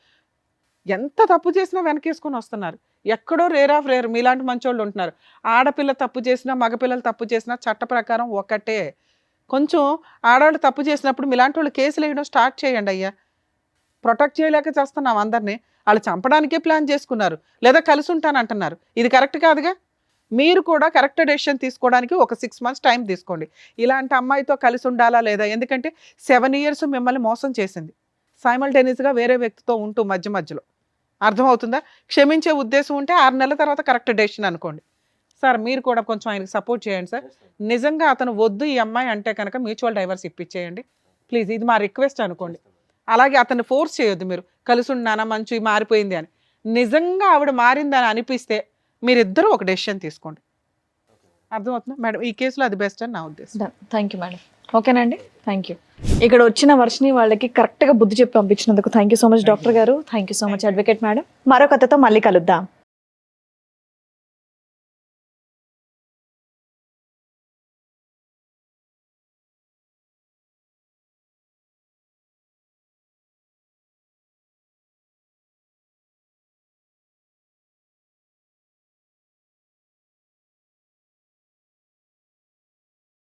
ఎంత తప్పు చేసినా వెనకేసుకొని వస్తున్నారు. ఎక్కడో రేర్ ఆఫ్ రేర్ మీలాంటి మంచోళ్ళు ఉంటున్నారు. ఆడపిల్ల తప్పు చేసినా మగపిల్లలు తప్పు చేసినా చట్ట ప్రకారం ఒకటే. కొంచెం ఆడవాళ్ళు తప్పు చేసినప్పుడు మీలాంటి వాళ్ళు కేసులు వేయడం స్టార్ట్ చేయండి అయ్యా. ప్రొటెక్ట్ చేయలేక చేస్తున్నాం అందరినీ. వాళ్ళు చంపడానికే ప్లాన్ చేసుకున్నారు, లేదా కలిసి ఉంటానంటున్నారు. ఇది కరెక్ట్ కాదుగా. మీరు కూడా కరెక్ట్ డెసిషన్ తీసుకోవడానికి ఒక 6 months టైం తీసుకోండి. ఇలాంటి అమ్మాయితో కలిసి ఉండాలా లేదా? ఎందుకంటే 7 years మిమ్మల్ని మోసం చేసింది, సైమల్టేనియస్గా వేరే వ్యక్తితో ఉంటూ మధ్యలో. అర్థమవుతుందా? క్షమించే ఉద్దేశం ఉంటే 6 నెలల తర్వాత కరెక్ట్ డెసిషన్ అనుకోండి. సార్ మీరు కూడా కొంచెం ఆయనకి సపోర్ట్ చేయండి సార్. నిజంగా అతను వద్దు ఈ అమ్మాయి అంటే కనుక మ్యూచువల్ డైవర్స్ ఇప్పించేయండి ప్లీజ్. ఇది మా రిక్వెస్ట్ అనుకోండి. అలాగే అతన్ని ఫోర్స్ చేయొద్దు. మీరు కలిసి ఉన్నానా మంచి మారిపోయింది అని, నిజంగా ఆవిడ మారిందని అనిపిస్తే మీరిద్దరూ ఒక డెసిషన్ తీసుకోండి. అర్థమవుతుందా మేడం? ఈ కేసులో అది బెస్ట్ అని నా ఉద్దేశం. Thank you madam. ఓకేనండి, థ్యాంక్ యూ. ఇక్కడ వచ్చిన వర్షిని వాళ్ళకి కరెక్ట్గా బుద్ధి చెప్పి పంపించినందుకు thank you so much doctor గారు. Thank you so much advocate madam. మరో కథతో మళ్ళీ కలుద్దాం.